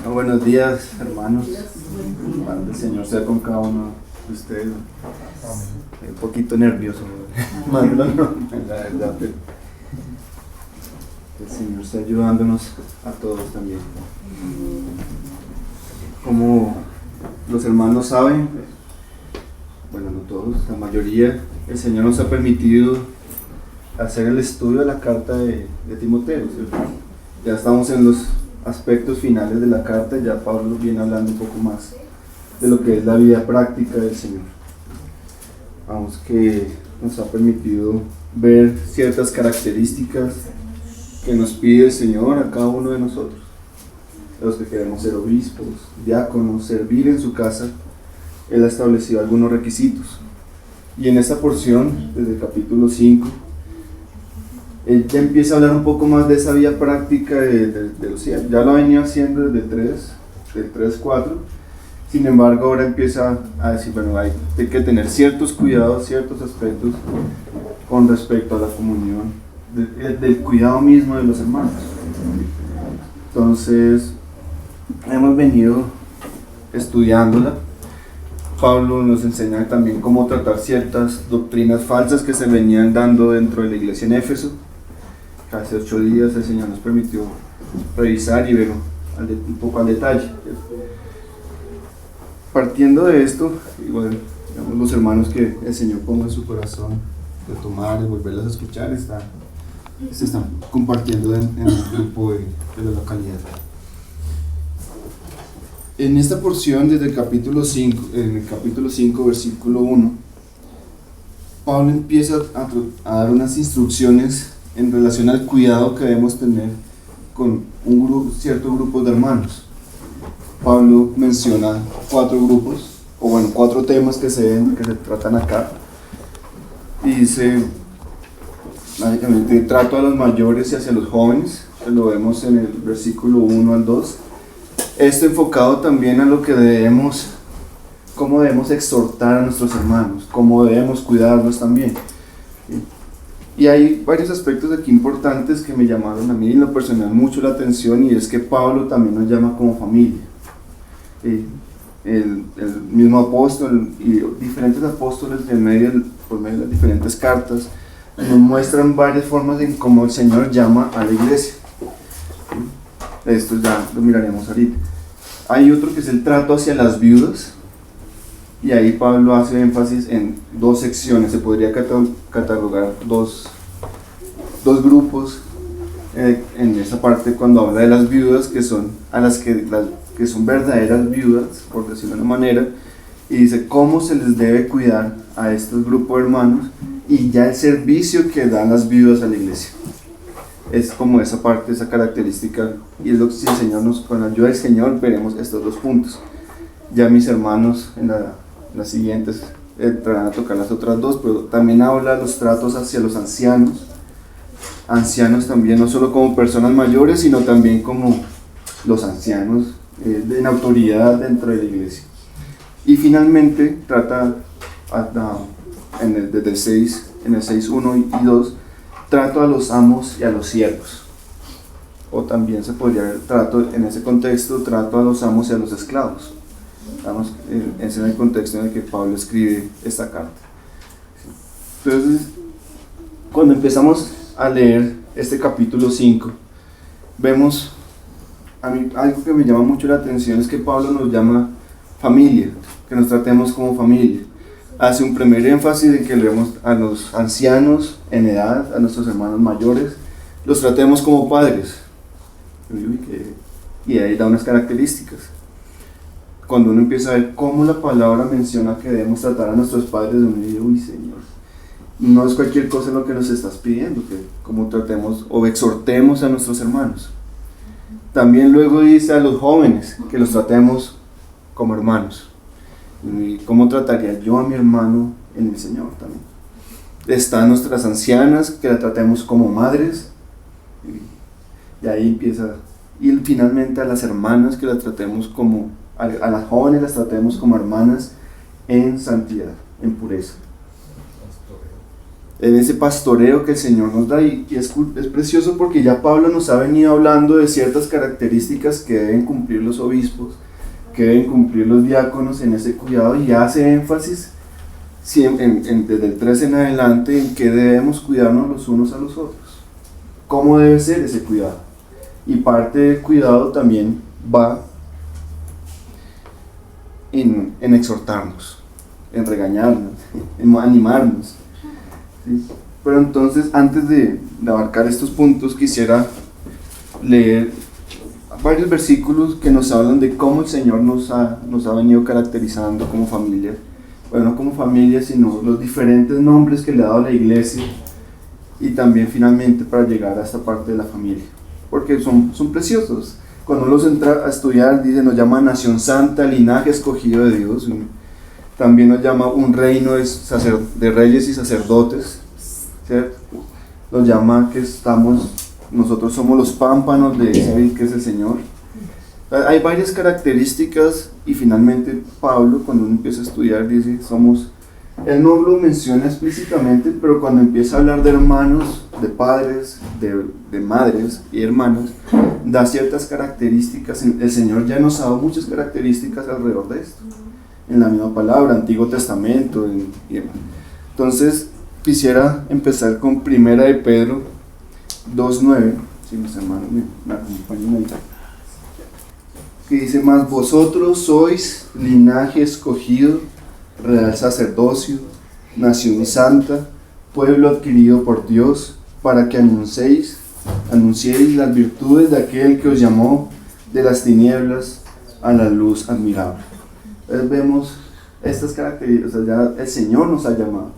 Buenos días, hermanos. El Señor sea con cada uno de ustedes. Un poquito nervioso, más de lo normal, la verdad, pero el Señor está ayudándonos a todos también. Como los hermanos saben, bueno, no todos, la mayoría, el Señor nos ha permitido hacer el estudio de la carta de Timoteo, ¿cierto? Ya estamos en los aspectos finales de la carta, ya Pablo viene hablando un poco más de lo que es la vida práctica del Señor. Vamos, que nos ha permitido ver ciertas características que nos pide el Señor a cada uno de nosotros, los que queremos ser obispos, diáconos, servir en su casa. Él ha establecido algunos requisitos, y en esta porción, desde el capítulo 5, él ya empieza a hablar un poco más de esa vida práctica de los cielos. Ya lo ha venido haciendo desde el 3-4, sin embargo ahora empieza a decir, bueno, hay que tener ciertos cuidados, ciertos aspectos con respecto a la comunión, del cuidado mismo de los hermanos. Entonces, hemos venido estudiándola. Pablo nos enseña también cómo tratar ciertas doctrinas falsas que se venían dando dentro de la iglesia en Éfeso. Hace 8 días el Señor nos permitió revisar y ver un poco al detalle. Partiendo de esto, y bueno, digamos, los hermanos que el Señor ponga en su corazón de tomar y volverlas a escuchar, se están compartiendo en el grupo de la localidad. En esta porción, desde el capítulo 5, en el capítulo 5, versículo 1, Pablo empieza a dar unas instrucciones en relación al cuidado que debemos tener con cierto grupo de hermanos. Pablo menciona 4 grupos, o bueno, 4 temas que se tratan acá, y dice, básicamente, trato a los mayores y hacia los jóvenes, lo vemos en el versículo 1 al 2, esto enfocado también a lo que cómo debemos exhortar a nuestros hermanos, cómo debemos cuidarlos también. Y hay varios aspectos aquí importantes que me llamaron a mí en lo personal mucho la atención, y es que Pablo también nos llama como familia. El mismo apóstol y diferentes apóstoles por medio de las diferentes cartas nos muestran varias formas en cómo el Señor llama a la iglesia. Esto ya lo miraremos ahorita. Hay otro que es el trato hacia las viudas, y ahí Pablo hace énfasis en 2 secciones. Se podría catalogar dos grupos en esa parte cuando habla de las viudas, que son que son verdaderas viudas, por decirlo de una manera, y dice cómo se les debe cuidar a estos grupos de hermanos, y ya el servicio que dan las viudas a la iglesia. Es como esa parte, esa característica, y es lo que si el Señor con la ayuda del Señor veremos estos 2 puntos. Ya mis hermanos en las siguientes entrarán a tocar las otras 2, pero también habla de los tratos hacia los ancianos también, no solo como personas mayores, sino también como los ancianos en autoridad dentro de la iglesia. Y finalmente trata desde el 6, en el 6:1 y 2, trato a los amos y a los siervos, o también se podría ver en ese contexto, trato a los amos y a los esclavos. Ese es el contexto en el que Pablo escribe esta carta. Entonces, cuando empezamos a leer este capítulo 5, vemos, a mí algo que me llama mucho la atención es que Pablo nos llama familia, que nos tratemos como familia. Hace un primer énfasis en que leemos a los ancianos en edad, a nuestros hermanos mayores, los tratemos como padres, y ahí da unas características. Cuando uno empieza a ver cómo la palabra menciona que debemos tratar a nuestros padres, uno dice, uy, Señor, no es cualquier cosa lo que nos estás pidiendo, que como tratemos o exhortemos a nuestros hermanos. También luego dice a los jóvenes que los tratemos como hermanos. ¿Y cómo trataría yo a mi hermano en el Señor también? Están nuestras ancianas, que la tratemos como madres, y ahí empieza. Y finalmente a las hermanas, que las tratemos como, a las jóvenes las tratemos como hermanas en santidad, en pureza. en ese pastoreo que el Señor nos da. Y es precioso porque ya Pablo nos ha venido hablando de ciertas características que deben cumplir los obispos, que deben cumplir los diáconos en ese cuidado, y hace énfasis desde el 3 en adelante en que debemos cuidarnos los unos a los otros. ¿Cómo debe ser ese cuidado? Y parte del cuidado también va en exhortarnos, en regañarnos, en animarnos, ¿sí? Pero entonces, antes de abarcar estos puntos, quisiera leer varios versículos que nos hablan de cómo el Señor nos ha venido caracterizando como familia. Bueno, no como familia, sino los diferentes nombres que le ha dado la iglesia, y también finalmente para llegar a esta parte de la familia, porque son preciosos. Cuando uno los entra a estudiar, dice, nos llama nación santa, linaje escogido de Dios. También nos llama un reino de reyes y sacerdotes, ¿cierto? Nos llama que nosotros somos los pámpanos de ese que es el Señor. Hay varias características, y finalmente Pablo, cuando uno empieza a estudiar, dice, él no lo menciona explícitamente, pero cuando empieza a hablar de hermanos, de padres, de madres y hermanos, da ciertas características. El Señor ya nos ha dado muchas características alrededor de esto, en la misma palabra, Antiguo Testamento y demás. Entonces, quisiera empezar con Primera de Pedro 2:9, si mis hermanos me acompañan ahí, que dice, mas vosotros sois linaje escogido, real sacerdocio, nación santa, pueblo adquirido por Dios, para que anunciéis las virtudes de aquel que os llamó de las tinieblas a la luz admirable. Entonces vemos estas características. O sea, ya el Señor nos ha llamado,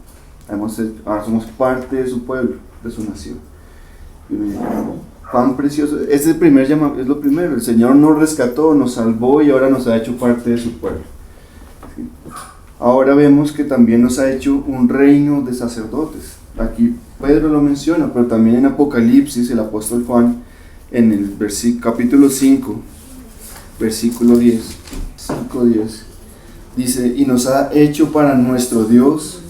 ahora somos parte de su pueblo, de su nación. Tan precioso, es el primer llamado, es lo primero. El Señor nos rescató, nos salvó y ahora nos ha hecho parte de su pueblo. Ahora vemos que también nos ha hecho un reino de sacerdotes. Aquí Pedro lo menciona, pero también en Apocalipsis el apóstol Juan, en el capítulo 5, versículo 10, 5:10, dice, y nos ha hecho para nuestro Dios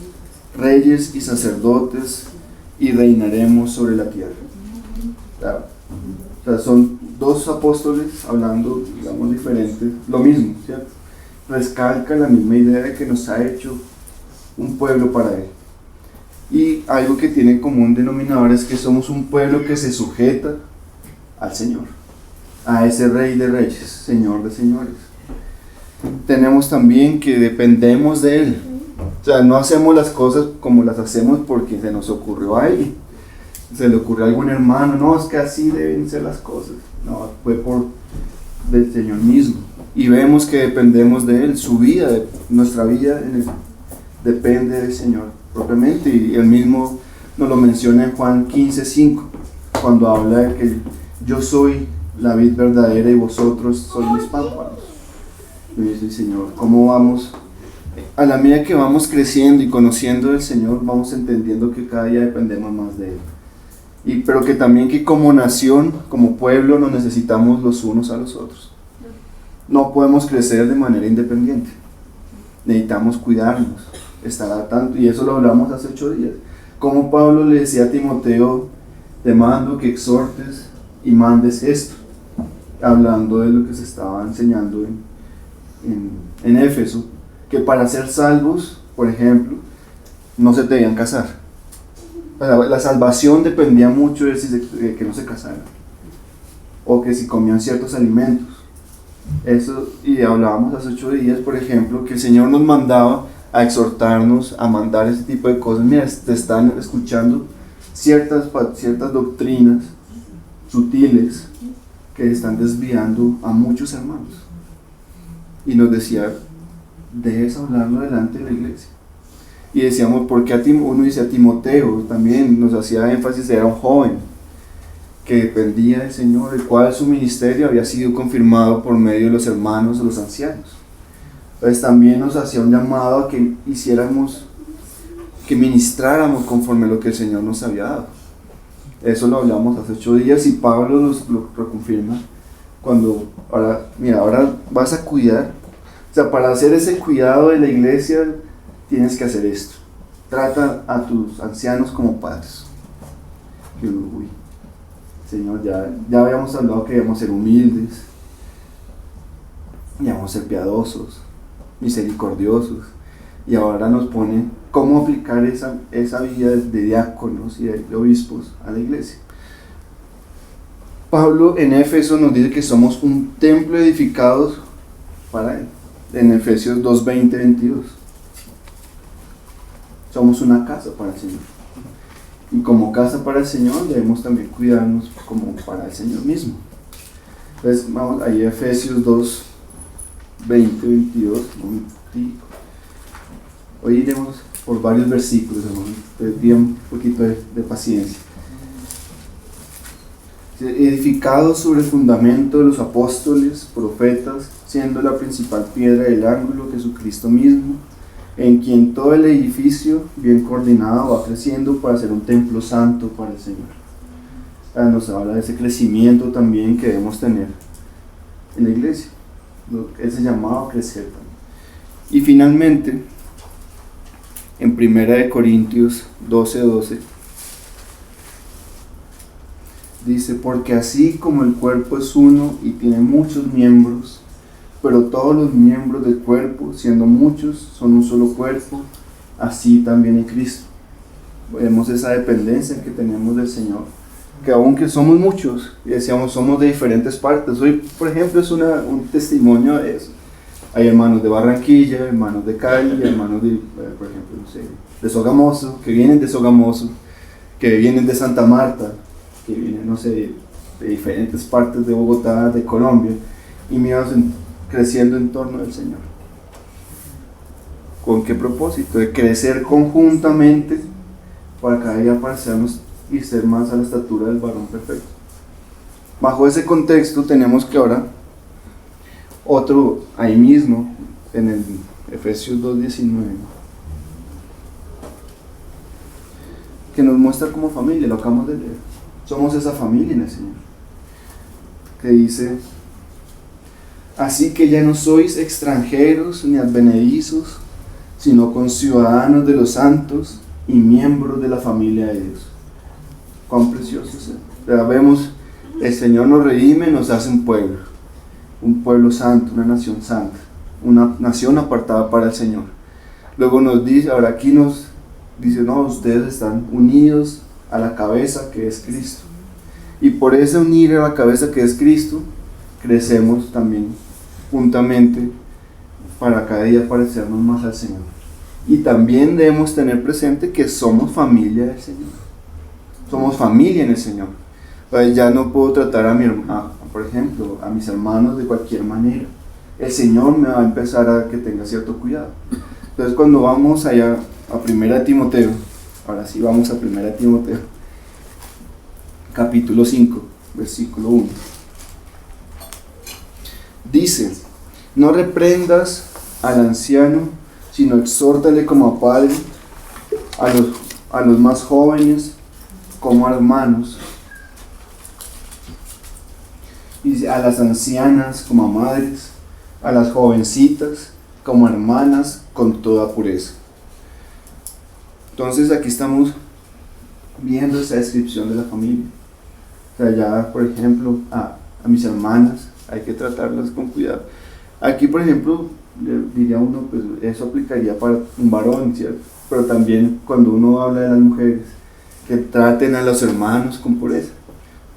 reyes y sacerdotes, y reinaremos sobre la tierra. O sea, son dos apóstoles hablando, digamos, diferentes, lo mismo, ¿cierto? Rescalca la misma idea de que nos ha hecho un pueblo para Él. Y algo que tiene en común denominador es que somos un pueblo que se sujeta al Señor, a ese Rey de Reyes, Señor de Señores. Tenemos también que dependemos de Él. O sea, no hacemos las cosas como las hacemos porque se nos ocurrió a alguien, se le ocurrió a algún hermano, no, es que así deben ser las cosas. No, fue del Señor mismo. Y vemos que dependemos de Él, su vida, nuestra vida depende del Señor propiamente, y Él mismo nos lo menciona en Juan 15:5, cuando habla de que yo soy la vid verdadera y vosotros sois mis pámpanos. Y dice, Señor, ¿cómo vamos? A la medida que vamos creciendo y conociendo del Señor, vamos entendiendo que cada día dependemos más de Él. Pero que también que como nación, como pueblo, nos necesitamos los unos a los otros. No podemos crecer de manera independiente. Necesitamos cuidarnos, estar al tanto, y eso lo hablamos hace 8 días. Como Pablo le decía a Timoteo, te mando que exhortes y mandes esto, hablando de lo que se estaba enseñando en Éfeso, que para ser salvos, por ejemplo, no se debían casar. La salvación dependía mucho de que no se casaran, o que si comían ciertos alimentos. Eso, y hablábamos hace 8 días, por ejemplo, que el Señor nos mandaba a exhortarnos a mandar ese tipo de cosas. Mira, te están escuchando ciertas doctrinas sutiles que están desviando a muchos hermanos. Y nos decía, debes hablarlo delante de la iglesia. Y decíamos, porque uno dice a Timoteo, también nos hacía énfasis, era un joven que dependía del Señor, el cual su ministerio había sido confirmado por medio de los hermanos, de los ancianos. Entonces también nos hacía un llamado a que que ministráramos conforme a lo que el Señor nos había dado. Eso lo hablamos hace 8 días, y Pablo lo reconfirma cuando, ahora vas a cuidar. O sea, para hacer ese cuidado de la iglesia tienes que hacer esto. trata a tus ancianos como padres. Y uno, uy, Señor, ya habíamos hablado que debemos ser humildes, debemos ser piadosos, misericordiosos, y ahora nos pone cómo aplicar esa vida de diáconos y de obispos a la iglesia. Pablo en Éfeso nos dice que somos un templo edificado para Él, en Efesios 2, 20, 22. Somos una casa para el Señor. Y como casa para el Señor debemos también cuidarnos como para el Señor mismo. Entonces vamos ahí a Efesios 2, 20, 22. Hoy iremos por varios versículos, hermano. Tengan un poquito de paciencia. Edificados sobre el fundamento de los apóstoles, profetas, siendo la principal piedra del ángulo Jesucristo mismo, en quien todo el edificio, bien coordinado, va creciendo para ser un templo santo para el Señor. Nos habla de ese crecimiento también que debemos tener en la iglesia, ese llamado a crecer también. Y finalmente, en 1 Corintios 12:12, dice: porque así como el cuerpo es uno y tiene muchos miembros, pero todos los miembros del cuerpo, siendo muchos, son un solo cuerpo, así también en Cristo. Vemos esa dependencia que tenemos del Señor, que aunque somos muchos, y decíamos, somos de diferentes partes. Hoy, por ejemplo, es un testimonio de eso. Hay hermanos de Barranquilla, hermanos de Cali, hermanos de, por ejemplo, no sé, de Sogamoso, que vienen de Sogamoso, que vienen de Santa Marta, que vienen, no sé, de diferentes partes de Bogotá, de Colombia, y mirados creciendo en torno del Señor. ¿Con qué propósito? De crecer conjuntamente para cada día parecernos y ser más a la estatura del varón perfecto. Bajo ese contexto tenemos que ahora otro, ahí mismo, en el Efesios 2:19, que nos muestra como familia, lo acabamos de leer. Somos esa familia en el Señor, que dice: así que ya no sois extranjeros ni advenedizos, sino conciudadanos de los santos y miembros de la familia de Dios. Cuán precioso es Él. Vemos, el Señor nos redime, nos hace un pueblo santo, una nación santa, una nación apartada para el Señor. Luego nos dice, ahora aquí nos dice, no, ustedes están unidos a la cabeza que es Cristo. Y por ese unir a la cabeza que es Cristo, crecemos también juntamente para cada día parecernos más al Señor. Y también debemos tener presente que somos familia del Señor. Somos familia en el Señor. Ya no puedo tratar por ejemplo, a mis hermanos de cualquier manera. El Señor me va a empezar a que tenga cierto cuidado. Entonces, cuando vamos allá a 1 Timoteo, ahora sí vamos a 1 Timoteo, capítulo 5, versículo 1. Dice: no reprendas al anciano, sino exhórtale como a padre, a los más jóvenes como a hermanos, y a las ancianas como a madres, a las jovencitas como hermanas con toda pureza. Entonces aquí estamos viendo esa descripción de la familia. O sea, ya, por ejemplo, a mis hermanas hay que tratarlas con cuidado. Aquí, por ejemplo, diría uno, pues eso aplicaría para un varón, ¿cierto? Pero también cuando uno habla de las mujeres, que traten a los hermanos con pureza,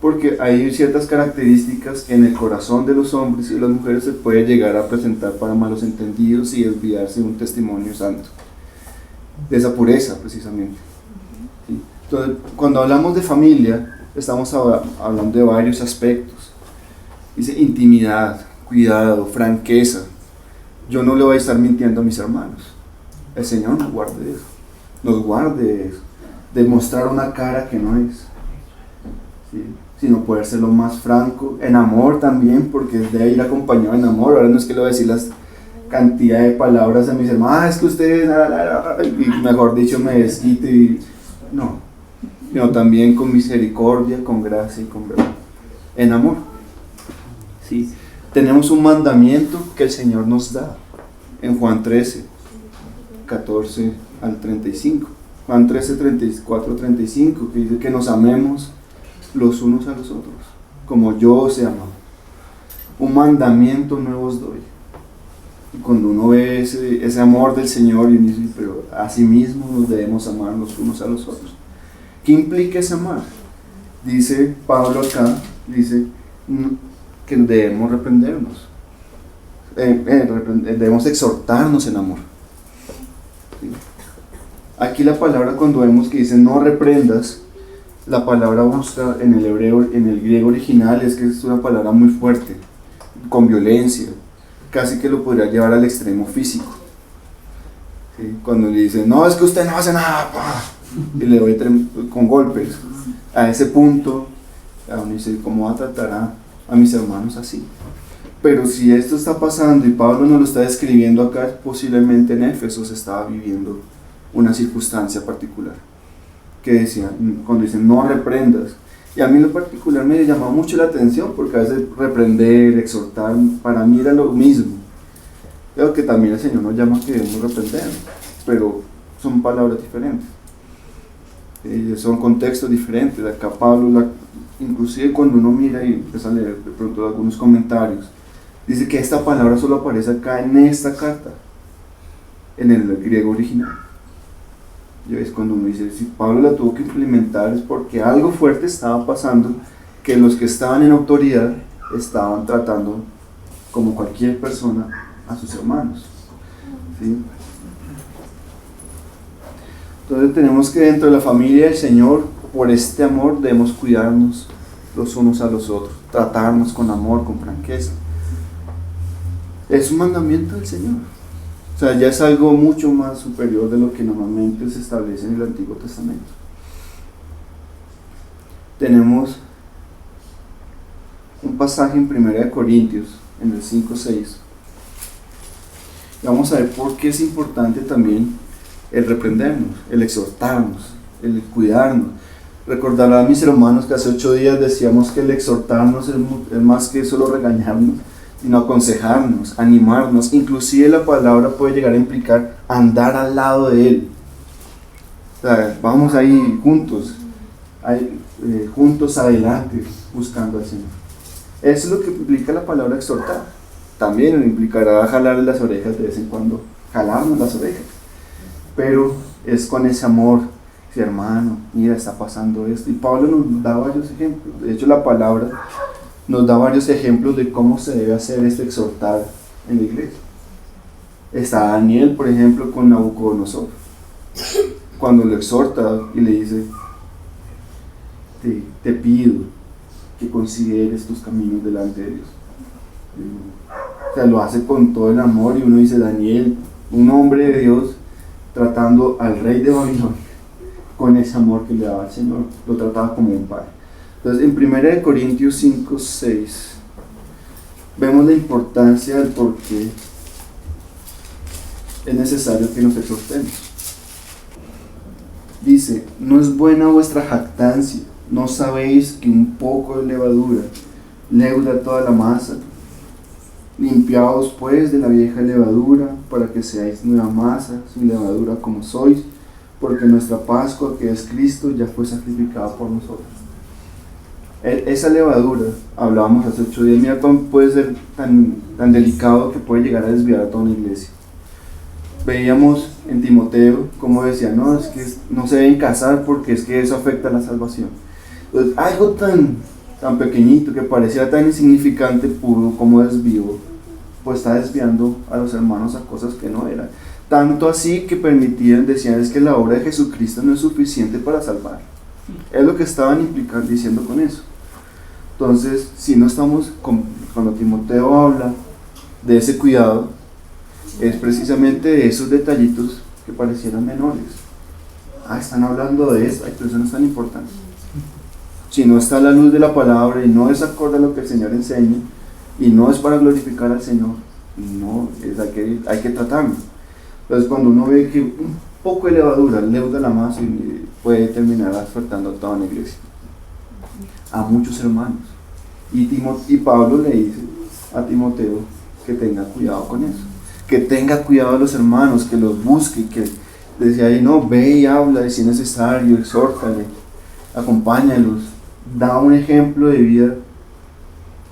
porque hay ciertas características que en el corazón de los hombres y de las mujeres se puede llegar a presentar para malos entendidos y desviarse de un testimonio santo, de esa pureza precisamente. ¿Sí? Entonces, cuando hablamos de familia, estamos hablando de varios aspectos. Dice intimidad, cuidado, franqueza. Yo no le voy a estar mintiendo a mis hermanos. El Señor nos guarde de eso. Nos guarde de eso. De mostrar una cara que no es. ¿Sí? Sino poder ser lo más franco. En amor también, porque debe ir acompañado en amor. Ahora no es que le voy a decir las cantidad de palabras a mis hermanos. Es que ustedes, y mejor dicho, me desquite. Y no. Sino también con misericordia, con gracia y con verdad. En amor. ¿Sí? Tenemos un mandamiento que el Señor nos da en Juan 13, 14 al 35. Juan 13, 34, 35, que dice que nos amemos los unos a los otros, como yo os he amado. Un mandamiento nuevo os doy. Y cuando uno ve ese amor del Señor, y dice, pero así mismo nos debemos amar los unos a los otros. ¿Qué implica ese amar? Dice Pablo acá, dice que debemos reprendernos, debemos exhortarnos en amor. ¿Sí? Aquí la palabra, cuando vemos que dice no reprendas, la palabra busca en el hebreo, en el griego original, es que es una palabra muy fuerte, con violencia, casi que lo podría llevar al extremo físico. ¿Sí? Cuando le dicen, no, es que usted no hace nada, ¡pah! Y le doy con golpes, a ese punto, a uno dice, ¿cómo va a tratar a mis hermanos así? Pero si esto está pasando y Pablo nos lo está describiendo acá, posiblemente en Éfeso se estaba viviendo una circunstancia particular, que decía, cuando dicen no reprendas, y a mí en lo particular me llamó mucho la atención, porque a veces reprender, exhortar, para mí era lo mismo. Creo que también el Señor nos llama que debemos reprender, pero son palabras diferentes, son contextos diferentes. Acá Pablo, inclusive cuando uno mira y empieza a leer de pronto algunos comentarios, dice que esta palabra solo aparece acá en esta carta, en el griego original. Y es cuando uno dice, si Pablo la tuvo que implementar es porque algo fuerte estaba pasando, que los que estaban en autoridad estaban tratando como cualquier persona a sus hermanos. ¿Sí? Entonces tenemos que dentro de la familia del Señor, por este amor debemos cuidarnos los unos a los otros, tratarnos con amor, con franqueza. Es un mandamiento del Señor. O sea, ya es algo mucho más superior de lo que normalmente se establece en el Antiguo Testamento. Tenemos un pasaje en 1 Corintios, en el 5:6. Vamos a ver por qué es importante también el reprendernos, el exhortarnos, el cuidarnos. Recordarán mis hermanos que hace 8 días decíamos que el exhortarnos es más que solo regañarnos, sino aconsejarnos, animarnos. Inclusive la palabra puede llegar a implicar andar al lado de Él. O sea, vamos ahí juntos, juntos adelante, buscando al Señor. Eso es lo que implica la palabra exhortar. También implicará jalarle las orejas de vez en cuando, jalarnos las orejas. Pero es con ese amor, sí, hermano, mira, está pasando esto. Y Pablo nos da varios ejemplos. De hecho, la palabra nos da varios ejemplos de cómo se debe hacer este exhortar en la iglesia. Está Daniel, por ejemplo, con Nabucodonosor, cuando lo exhorta y le dice, te pido que consideres tus caminos delante de Dios. O sea, lo hace con todo el amor, y uno dice, Daniel, un hombre de Dios, tratando al rey de Babilonia con ese amor que le daba al Señor, lo trataba como un padre. Entonces, en 1 Corintios 5:6 vemos la importancia del por qué es necesario que nos exhortemos. Dice, no es buena vuestra jactancia, no sabéis que un poco de levadura leuda toda la masa. Limpiaos pues de la vieja levadura, para que seáis nueva masa, sin levadura como sois, porque nuestra Pascua, que es Cristo, ya fue sacrificada por nosotros. Esa levadura, hablábamos hace 8 días, mira cómo puede ser tan delicado que puede llegar a desviar a toda una iglesia. Veíamos en Timoteo cómo decía, no, es que no se deben casar porque es que eso afecta a la salvación. Entonces, algo tan pequeñito que parecía tan insignificante, puro como desvío, pues está desviando a los hermanos a cosas que no eran. Tanto así que decían es que la obra de Jesucristo no es suficiente para salvar. Es lo que estaban diciendo con eso. Entonces, si no estamos, cuando Timoteo habla de ese cuidado, es precisamente de esos detallitos que parecieran menores. Están hablando de eso, pero eso no es tan importante. Si no está a la luz de la palabra y no es acorde a lo que el Señor enseña, y no es para glorificar al Señor, hay que tratarlo. Entonces, cuando uno ve que un poco de levadura leuda la masa, puede terminar afectando a toda una iglesia, a muchos hermanos. Y Pablo le dice a Timoteo que tenga cuidado con eso, que tenga cuidado de los hermanos, que los busque, decía ahí, no, ve y habla, y si es necesario, exhórtale, acompáñalos, da un ejemplo de vida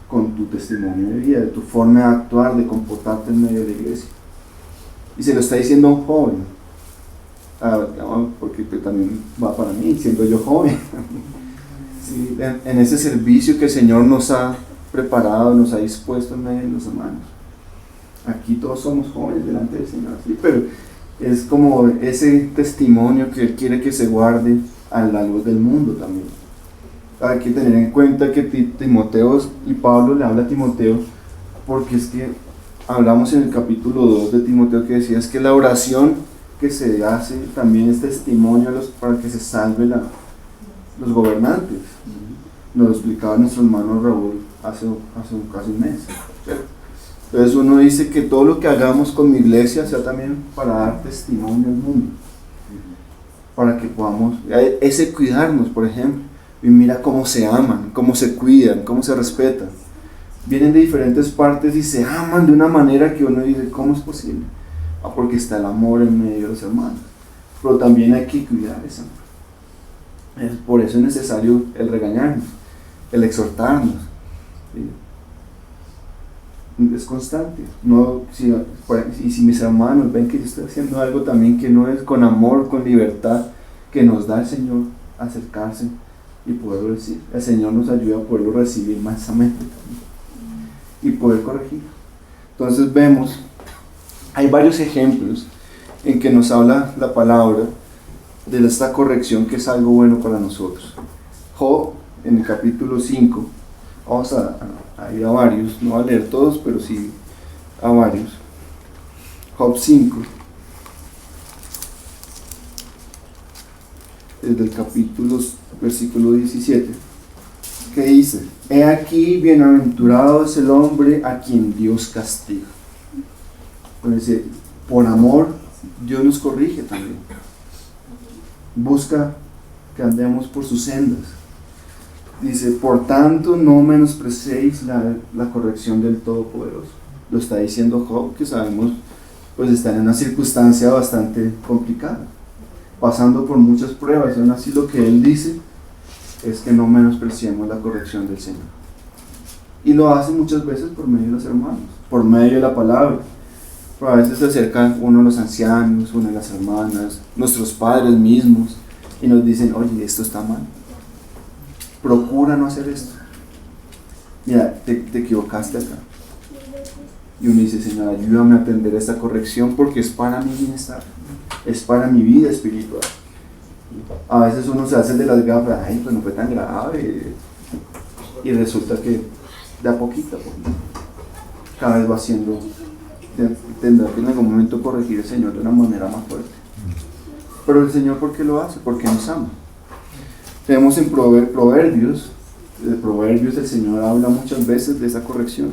con tu testimonio de vida, de tu forma de actuar, de comportarte en medio de la iglesia. Y se lo está diciendo a un joven, porque también va para mí, siendo yo joven. Sí, en ese servicio que el Señor nos ha preparado, nos ha dispuesto en medio de los hermanos. Aquí todos somos jóvenes delante del Señor, ¿sí? Pero es como ese testimonio que Él quiere que se guarde a la luz del mundo también. Hay que tener en cuenta que Timoteo, y Pablo le habla a Timoteo, porque es que hablamos en el capítulo 2 de Timoteo que decía es que la oración que se hace también es testimonio para que se salve los gobernantes. Nos lo explicaba nuestro hermano Raúl hace casi un mes, ¿cierto? Entonces uno dice que todo lo que hagamos con mi iglesia sea también para dar testimonio al mundo, para que podamos, ese cuidarnos, por ejemplo, y mira cómo se aman, cómo se cuidan, cómo se respetan. Vienen de diferentes partes y se aman de una manera que uno dice, ¿cómo es posible? Porque está el amor en medio de los hermanos, pero también hay que cuidar ese amor. Por eso es necesario el regañarnos, el exhortarnos, ¿sí? Es constante, no, y si mis hermanos ven que yo estoy haciendo algo también que no es con amor, con libertad, que nos da el Señor, acercarse y poderlo decir. El Señor nos ayuda a poderlo recibir mansamente también y poder corregir. Entonces vemos, hay varios ejemplos en que nos habla la palabra de esta corrección que es algo bueno para nosotros. Job, en el capítulo 5, vamos a ir a varios, no a leer todos, pero sí a varios. Job 5, desde el capítulo, versículo 17, que dice: He aquí, bienaventurado es el hombre a quien Dios castiga. Entonces, por amor, Dios nos corrige también. Busca que andemos por sus sendas. Dice, por tanto, no menosprecéis la corrección del Todopoderoso. Lo está diciendo Job, que sabemos, pues está en una circunstancia bastante complicada, pasando por muchas pruebas, y aún así lo que él dice es que no menospreciemos la corrección del Señor. Y lo hace muchas veces por medio de los hermanos, por medio de la palabra. Pero a veces se acercan uno de los ancianos, una de las hermanas, nuestros padres mismos, y nos dicen, oye, esto está mal. Procura no hacer esto. Mira, te equivocaste acá. Y uno dice, Señor, ayúdame a atender esta corrección porque es para mi bienestar, es para mi vida espiritual. A veces uno se hace de las gafas, ay, pues no fue tan grave. Y resulta que de a poquito a poquito, cada vez va haciendo, tendrá que en algún momento corregir el Señor de una manera más fuerte. Pero el Señor, ¿por qué lo hace? Porque nos ama. Tenemos en Proverbios el Señor habla muchas veces de esa corrección.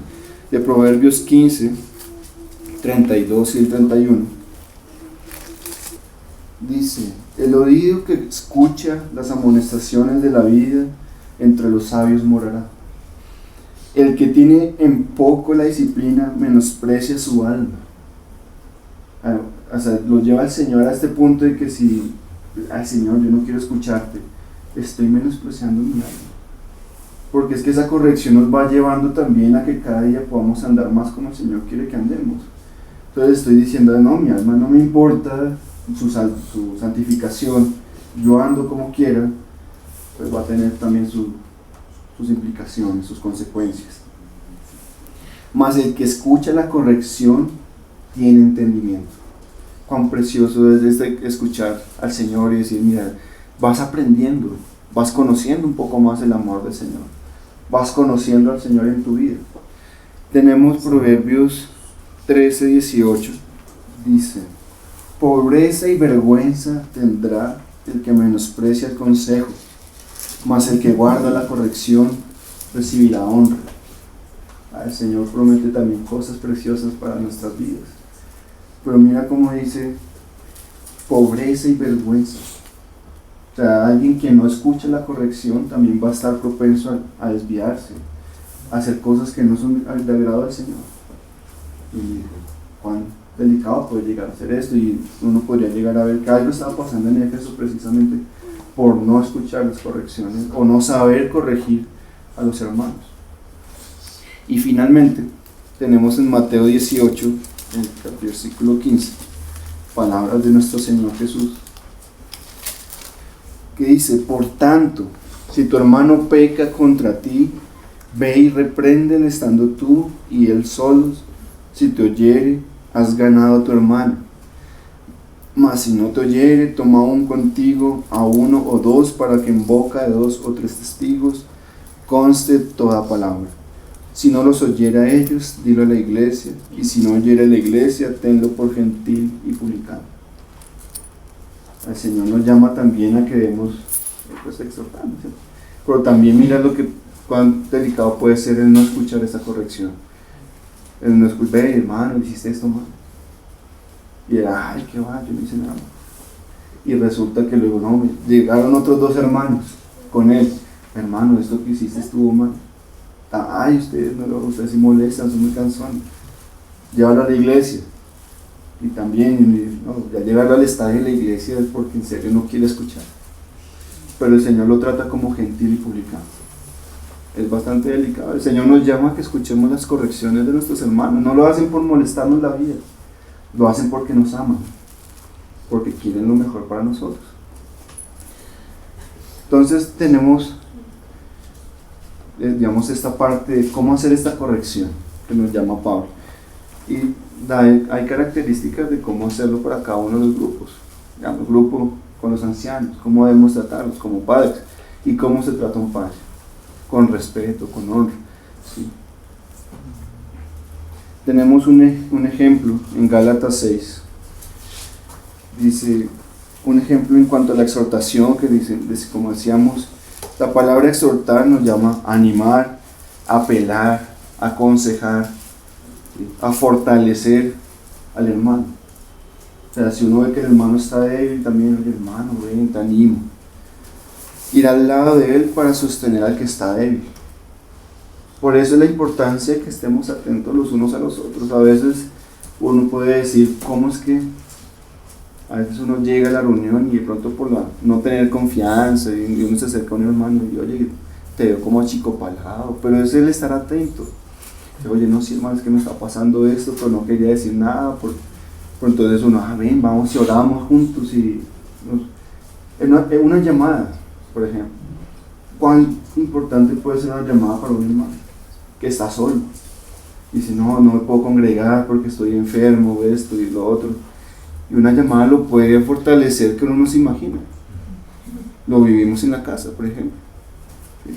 De Proverbios 15, 32 y el 31. Dice, el oído que escucha las amonestaciones de la vida, entre los sabios morará. El que tiene en poco la disciplina, menosprecia su alma. O sea, lo lleva el Señor a este punto de que si, ay Señor, yo no quiero escucharte, estoy menospreciando mi alma. Porque es que esa corrección nos va llevando también a que cada día podamos andar más como el Señor quiere que andemos. Entonces estoy diciendo, no, mi alma no me importa su santificación, yo ando como quiera, pues va a tener también sus implicaciones, sus consecuencias. Mas el que escucha la corrección tiene entendimiento. Cuán precioso es escuchar al Señor y decir, mira, vas aprendiendo, vas conociendo un poco más el amor del Señor, vas conociendo al Señor en tu vida. Tenemos Proverbios 13, 18, dice, pobreza y vergüenza tendrá el que menosprecia el consejo, mas el que guarda la corrección recibirá honra. El Señor promete también cosas preciosas para nuestras vidas. Pero mira cómo dice, pobreza y vergüenza. O sea, alguien que no escucha la corrección también va a estar propenso a desviarse, a hacer cosas que no son del agrado del Señor. Y cuán delicado puede llegar a ser esto, y uno podría llegar a ver que algo estaba pasando en Éfeso precisamente por no escuchar las correcciones o no saber corregir a los hermanos. Y finalmente tenemos en Mateo 18, en el versículo 15, palabras de nuestro Señor Jesús, que dice: por tanto, si tu hermano peca contra ti, ve y repréndele estando tú y él solos. Si te oyere, has ganado a tu hermano. Mas si no te oyere, toma aún contigo a uno o dos, para que en boca de 2 o 3 testigos conste toda palabra. Si no los oyere a ellos, dilo a la iglesia, y si no oyere a la iglesia, tenlo por gentil y publicano. El Señor nos llama también a que debemos exhortar, ¿sí? Pero también mira cuán delicado puede ser el no escuchar esa corrección. El no escuchar: ve, hermano, hiciste esto mal. Y era: ay, qué va, yo no hice nada. Y resulta que luego, no, llegaron otros 2 hermanos con él: hermano, esto que hiciste estuvo mal. Ay, ustedes sí molestan, son muy cansones. Llévalo a la iglesia. Y también, no, ya llevarlo al estadio de la iglesia es porque en serio no quiere escuchar. Pero el Señor lo trata como gentil y publicano. Es bastante delicado. El Señor nos llama a que escuchemos las correcciones de nuestros hermanos. No lo hacen por molestarnos la vida, lo hacen porque nos aman, porque quieren lo mejor para nosotros. Entonces tenemos, digamos, esta parte de cómo hacer esta corrección que nos llama Pablo. Y hay características de cómo hacerlo para cada uno de los grupos. Digamos, grupo con los ancianos, cómo debemos tratarlos como padres, y cómo se trata un padre: con respeto, con honra, ¿sí? Tenemos un ejemplo en Gálatas 6. Dice, un ejemplo en cuanto a la exhortación, que dice, como decíamos, la palabra exhortar nos llama a animar, a apelar, a aconsejar, ¿sí? A fortalecer al hermano. O sea, si uno ve que el hermano está débil, también: oye, hermano, ven, te animo. Ir al lado de él para sostener al que está débil. Por eso es la importancia de que estemos atentos los unos a los otros. A veces uno puede decir: ¿cómo es que? A veces uno llega a la reunión y de pronto por no tener confianza, y uno se acerca a un hermano y: oye, te veo como achicopalado. Pero es el estar atento. Oye, no, sí, hermano, es que me está pasando esto, pero no quería decir nada. Pero entonces uno: ven, vamos y oramos juntos. Y una llamada, por ejemplo, ¿cuán importante puede ser una llamada para un hermano que está solo? Dice: no me puedo congregar porque estoy enfermo, esto y lo otro. Y una llamada lo puede fortalecer que uno no se imagina. Lo vivimos en la casa, por ejemplo. ¿Sí?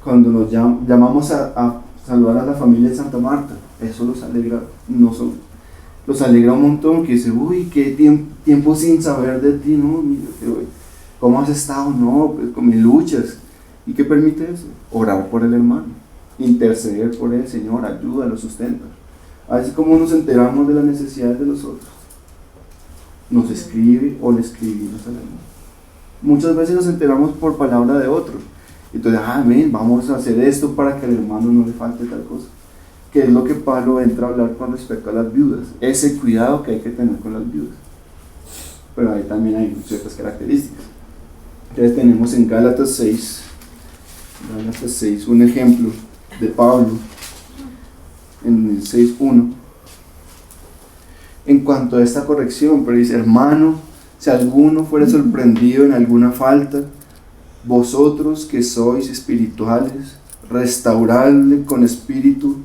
Cuando nos llamamos a saludar a la familia de Santa Marta, eso los alegra, los alegra un montón, que dice: uy, qué tiempo sin saber de ti, ¿no? Mira, ¿cómo has estado? No, pues con mis luchas. ¿Y qué permite eso? Orar por el hermano, interceder por él: Señor, ayúdalo, sustenta. A veces, como nos enteramos de las necesidades de los otros, nos escribe o le escribimos al hermano. Muchas veces nos enteramos por palabra de otros. Entonces, ven, vamos a hacer esto para que al hermano no le falte tal cosa. Que es lo que Pablo entra a hablar con respecto a las viudas. Ese cuidado que hay que tener con las viudas. Pero ahí también hay ciertas características. Entonces tenemos en Gálatas 6 un ejemplo de Pablo en el 6:1 en cuanto a esta corrección. Pero dice: hermano, si alguno fuera sorprendido en alguna falta, vosotros que sois espirituales, restauradle con espíritu,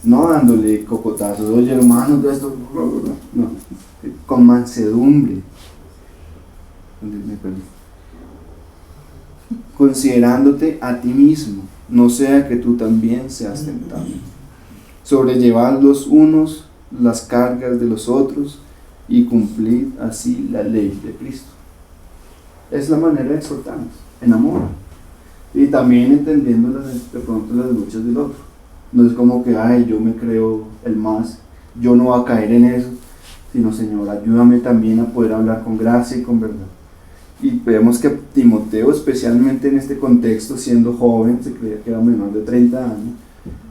no dándole cocotazos: oye, hermano, de esto, no, con mansedumbre, considerándote a ti mismo, no sea que tú también seas tentado. Sobrellevad los unos las cargas de los otros y cumplid así la ley de Cristo. Es la manera de exhortarnos, en amor, y también entendiendo de pronto las luchas del otro. No es como que: yo me creo el más, yo no voy a caer en eso, sino: Señor, ayúdame también a poder hablar con gracia y con verdad. Y vemos que Timoteo, especialmente en este contexto, siendo joven, se creía que era menor de 30 años,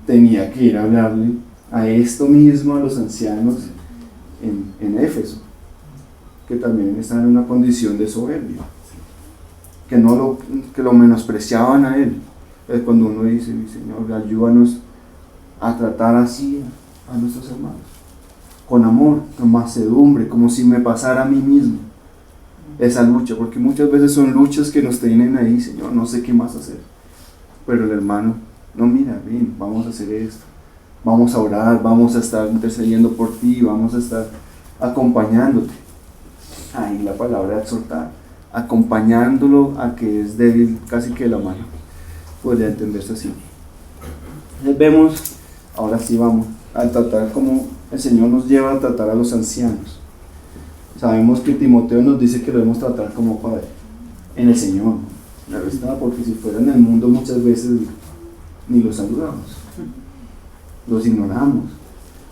tenía que ir a hablarle a esto mismo a los ancianos en Éfeso, que también están en una condición de soberbia, que lo menospreciaban a él. Es cuando uno dice, Señor, ayúdanos a tratar así a nuestros hermanos, con amor, con mansedumbre, como si me pasara a mí mismo esa lucha, porque muchas veces son luchas que nos tienen ahí, Señor, no sé qué más hacer, pero el hermano, no, mira, ven, vamos a hacer esto, vamos a orar, vamos a estar intercediendo por ti, vamos a estar acompañándote. Ahí la palabra exhortar, acompañándolo a que es débil casi que de la mano, podría entenderse así. Entonces vemos, ahora sí vamos a tratar como el Señor nos lleva a tratar a los ancianos. Sabemos que Timoteo nos dice que lo debemos tratar como padre en el Señor, la verdad, porque si fuera en el mundo muchas veces ni los saludamos, los ignoramos.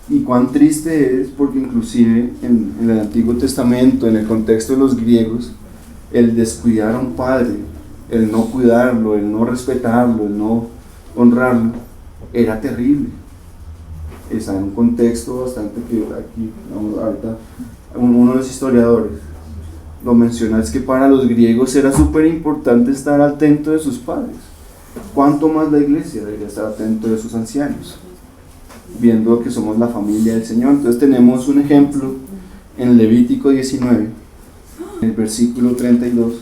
Y cuán triste es, porque inclusive en el Antiguo Testamento, en el contexto de los griegos, el descuidar a un padre, el no cuidarlo, el no respetarlo, el no honrarlo, era terrible. Está en un contexto bastante que aquí, vamos, ahorita, uno de los historiadores lo menciona, es que para los griegos era súper importante estar atento de sus padres. ¿Cuánto más la iglesia debería estar atento de sus ancianos? Viendo que somos la familia del Señor. Entonces tenemos un ejemplo en Levítico 19, en el versículo 32.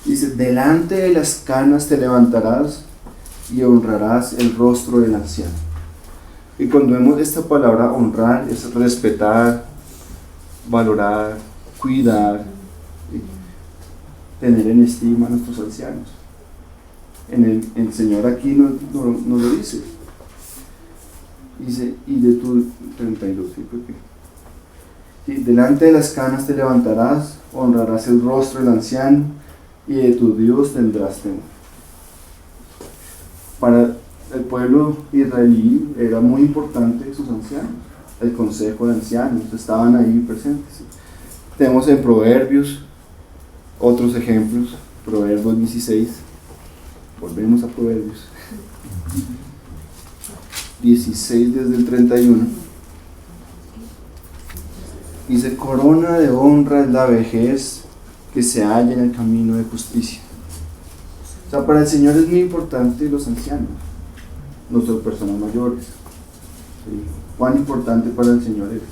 Dice, delante de las canas te levantarás y honrarás el rostro del anciano. Y cuando vemos esta palabra honrar, es respetar, valorar, cuidar, tener en estima a nuestros ancianos. El Señor aquí no lo dice. Dice, y de tu 32, ¿sí? Porque, sí, delante de las canas te levantarás, honrarás el rostro del anciano, y de tu Dios tendrás temor. Para el pueblo israelí era muy importante sus ancianos, el consejo de ancianos, estaban ahí presentes. Tenemos en Proverbios otros ejemplos, Proverbios 16. Volvemos a Proverbios 16 desde el 31. Dice, corona de honra es la vejez que se halla en el camino de justicia. O sea, para el Señor es muy importante los ancianos, nuestras personas mayores. ¿Sí? ¿Cuán importante para el Señor es?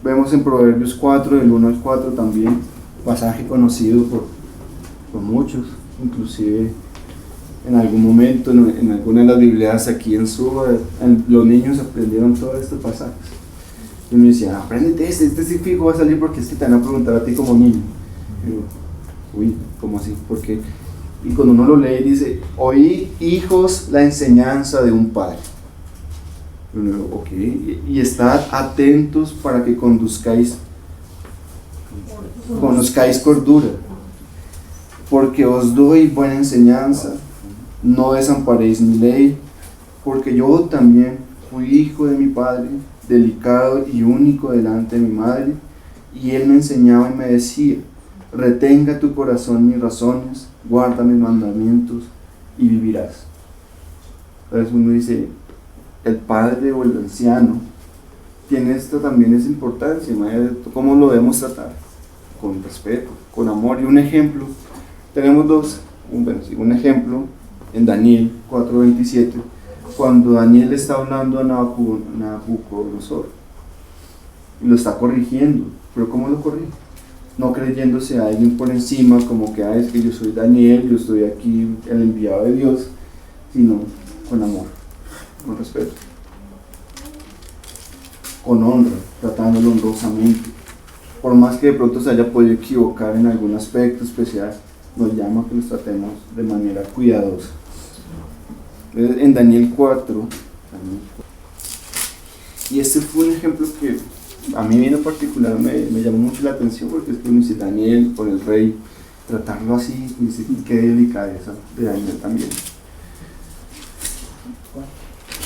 Vemos en Proverbios 4, del 1 al 4 también, pasaje conocido por muchos, inclusive en algún momento, en alguna de las Biblias aquí en Suba, los niños aprendieron todos estos pasajes. Y me decían, apréndete este sí fijo va a salir porque es que te van a preguntar a ti como niño. Y digo, uy, ¿cómo así? ¿Por qué? Y cuando uno lo lee dice, oí, hijos, la enseñanza de un padre. Y uno digo, ok, y estad atentos para que conduzcáis cordura, porque os doy buena enseñanza. No desamparéis mi ley, porque yo también fui hijo de mi padre, delicado y único delante de mi madre, y él me enseñaba y me decía, retenga tu corazón mis razones, guarda mis mandamientos y vivirás. Entonces uno dice, el padre o el anciano tiene esto también esa importancia, ¿cómo lo debemos tratar? Con respeto, con amor. Y un ejemplo, tenemos un ejemplo en Daniel 4:27, cuando Daniel está hablando a Nabucodonosor y lo está corrigiendo. Pero ¿cómo lo corrige? No creyéndose a alguien por encima, como que es que yo soy Daniel, yo estoy aquí el enviado de Dios, sino con amor, con respeto, con honra, tratándolo honrosamente. Por más que de pronto se haya podido equivocar en algún aspecto especial, nos llama a que los tratemos de manera cuidadosa. En Daniel 4, y este fue un ejemplo que a mí en particular me llamó mucho la atención, porque es que uno dice Daniel con el rey, tratarlo así, y dice, qué delicadeza de Daniel también.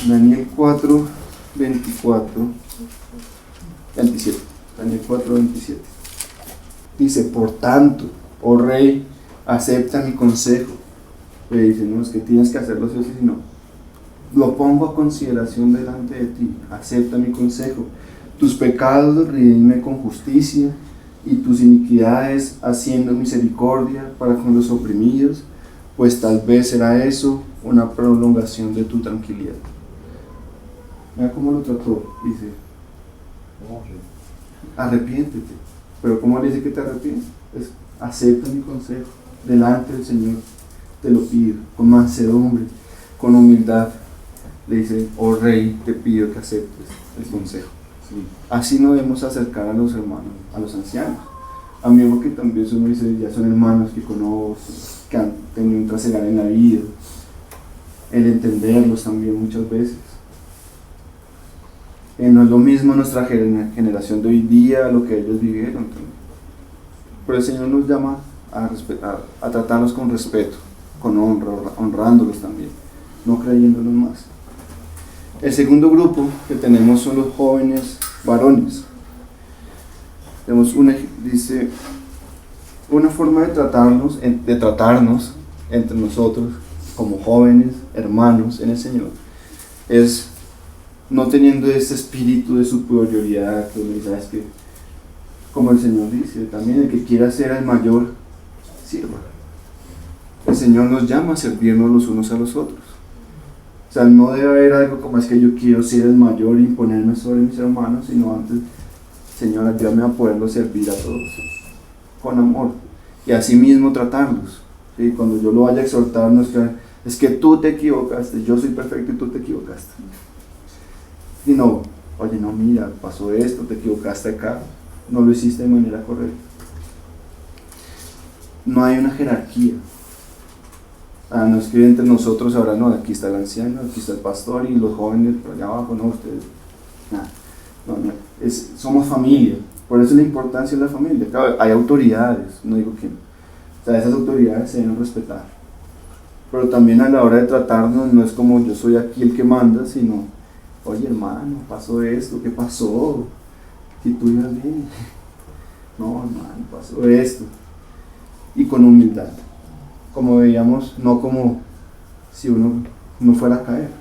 Daniel 4, 27. Daniel 4, 27. Dice, por tanto, oh rey, acepta mi consejo Le dice, no, es que tienes que hacerlo sí o sí, no. Lo pongo a consideración delante de ti, acepta mi consejo. Tus pecados redime con justicia y tus iniquidades haciendo misericordia para con los oprimidos, pues tal vez será eso una prolongación de tu tranquilidad. Mira cómo lo trató, dice, arrepiéntete. Pero ¿cómo le dice que te arrepientes? Es, acepta mi consejo delante del Señor, te lo pido, con mansedumbre, con humildad. Le dice, oh Rey, te pido que aceptes el consejo. Sí. Así nos debemos acercar a los hermanos, a los ancianos. A mí porque también uno dice, ya son hermanos que conozco, que han tenido un trasegar en la vida. El entenderlos también muchas veces. No es lo mismo nuestra generación de hoy día, lo que ellos vivieron también. Pero el Señor nos llama a tratarlos con respeto, con honra, honrándolos también, no creyéndolos más. El segundo grupo que tenemos son los jóvenes varones. Tenemos dice, una forma de tratarnos entre nosotros como jóvenes, hermanos en el Señor, es no teniendo ese espíritu de superioridad, que sabes que, como el Señor dice, también el que quiera ser el mayor, sirva. El Señor nos llama a servirnos los unos a los otros. O sea, no debe haber algo como es que yo quiero ser el mayor y imponerme sobre mis hermanos, sino antes, Señor, ayúdame a poderlos servir a todos, con amor, y así mismo tratarlos. ¿Sí? Cuando yo lo vaya a exhortar, no es que tú te equivocaste, yo soy perfecto y tú te equivocaste. Y no, oye, no, mira, pasó esto, te equivocaste acá, no lo hiciste de manera correcta. No hay una jerarquía. No es que entre nosotros ahora no, aquí está el anciano, aquí está el pastor y los jóvenes por allá abajo, no, ustedes, nada. No, somos familia, por eso la importancia de la familia. Claro, hay autoridades, no digo que no. O sea, esas autoridades se deben respetar. Pero también a la hora de tratarnos, no es como yo soy aquí el que manda, sino, oye hermano, pasó esto, ¿qué pasó? Si tú ibas bien. No, hermano, pasó esto. Y con humildad. Como veíamos, no como si uno no fuera a caer,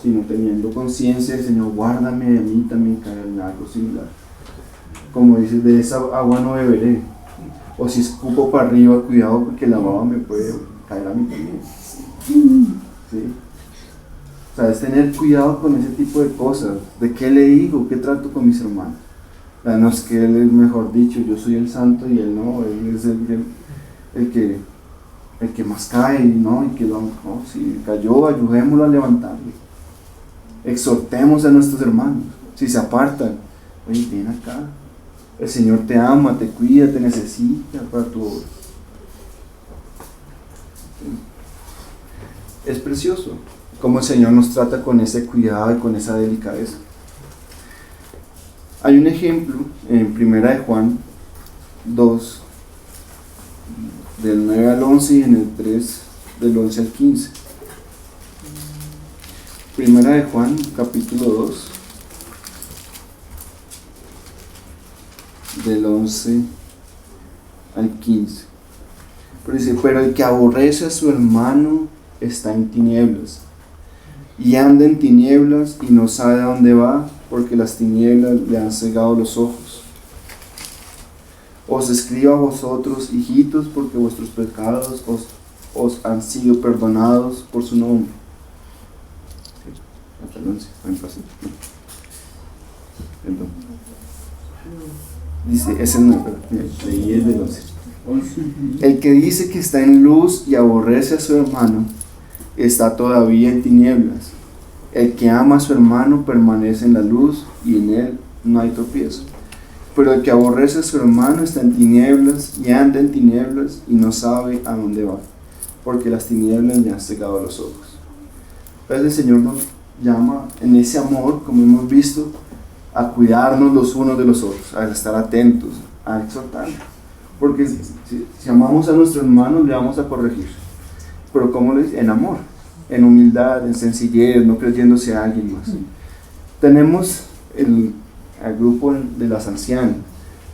sino teniendo conciencia del Señor, guárdame de mí también caer en algo similar. Como dices, de esa agua no beberé. O si escupo para arriba, cuidado porque la baba me puede caer a mí también. ¿Sí? O sea, es tener cuidado con ese tipo de cosas. ¿De qué le digo? ¿Qué trato con mis hermanos? O sea, no es que él es mejor dicho, yo soy el santo y él no, él es el que más cae, ¿no? Y que si cayó, ayudémoslo a levantarlo. Exhortemos a nuestros hermanos. Si se apartan, oye, ven acá. El Señor te ama, te cuida, te necesita para tu obra. Es precioso cómo el Señor nos trata con ese cuidado y con esa delicadeza. Hay un ejemplo en 1 de Juan 2, del 9 al 11 y en el 3, del 11 al 15. 1 de Juan, capítulo 2, del 11 al 15. Pero dice, pero el que aborrece a su hermano está en tinieblas, y anda en tinieblas y no sabe a dónde va, porque las tinieblas le han cegado los ojos. Os escribo a vosotros, hijitos, porque vuestros pecados os han sido perdonados por su nombre. Hasta el 11, perdón. Dice, ese no, leí el del 11. El que dice que está en luz y aborrece a su hermano, está todavía en tinieblas. El que ama a su hermano permanece en la luz y en él no hay tropiezo. Pero el que aborrece a su hermano está en tinieblas y anda en tinieblas y no sabe a dónde va, porque las tinieblas le han cegado los ojos. Entonces el Señor nos llama en ese amor, como hemos visto, a cuidarnos los unos de los otros, a estar atentos, a exhortar. Porque si amamos a nuestro hermano, le vamos a corregir. Pero ¿cómo le dice? En amor, en humildad, en sencillez, no creyéndose a alguien más. Tenemos al grupo de las ancianas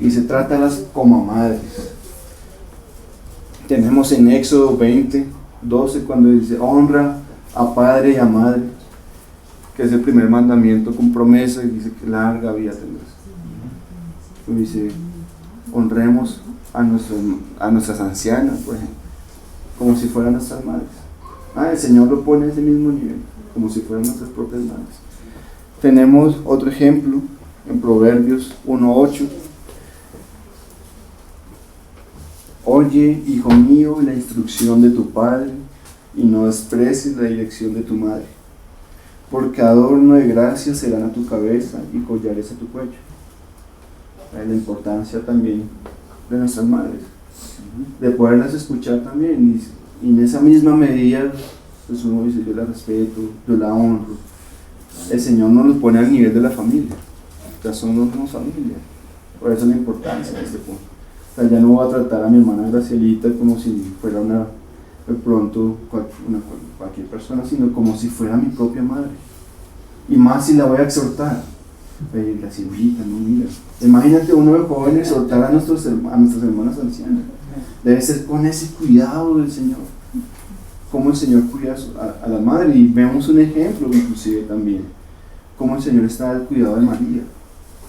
y se trata a las como madres. Tenemos en Éxodo 20 12, cuando dice honra a padre y a madre, que es el primer mandamiento con promesa, y dice que larga vida tendrás. Y dice, honremos a nuestras ancianas, por ejemplo, como si fueran nuestras madres. El Señor lo pone a ese mismo nivel, como si fueran nuestras propias madres. Tenemos otro ejemplo en Proverbios 1:8. Oye, hijo mío, la instrucción de tu padre, y no desprecies la dirección de tu madre, porque adorno de gracia serán a tu cabeza y collares a tu cuello. La importancia también de nuestras madres, de poderlas escuchar también, y en esa misma medida, pues uno dice, yo la respeto, yo la honro. El Señor nos los pone al nivel de la familia, ya somos familia, por eso la importancia de este punto. O sea, ya no voy a tratar a mi hermana Gracielita como si fuera de pronto cualquier persona, sino como si fuera mi propia madre. Y más si la voy a exhortar. Gracielita, no, mira. Imagínate uno de joven exhortar a nuestras hermanas ancianas. Debe ser con ese cuidado del Señor. Cómo el Señor cuida a la madre. Y vemos un ejemplo inclusive también. Cómo el Señor está al cuidado de María.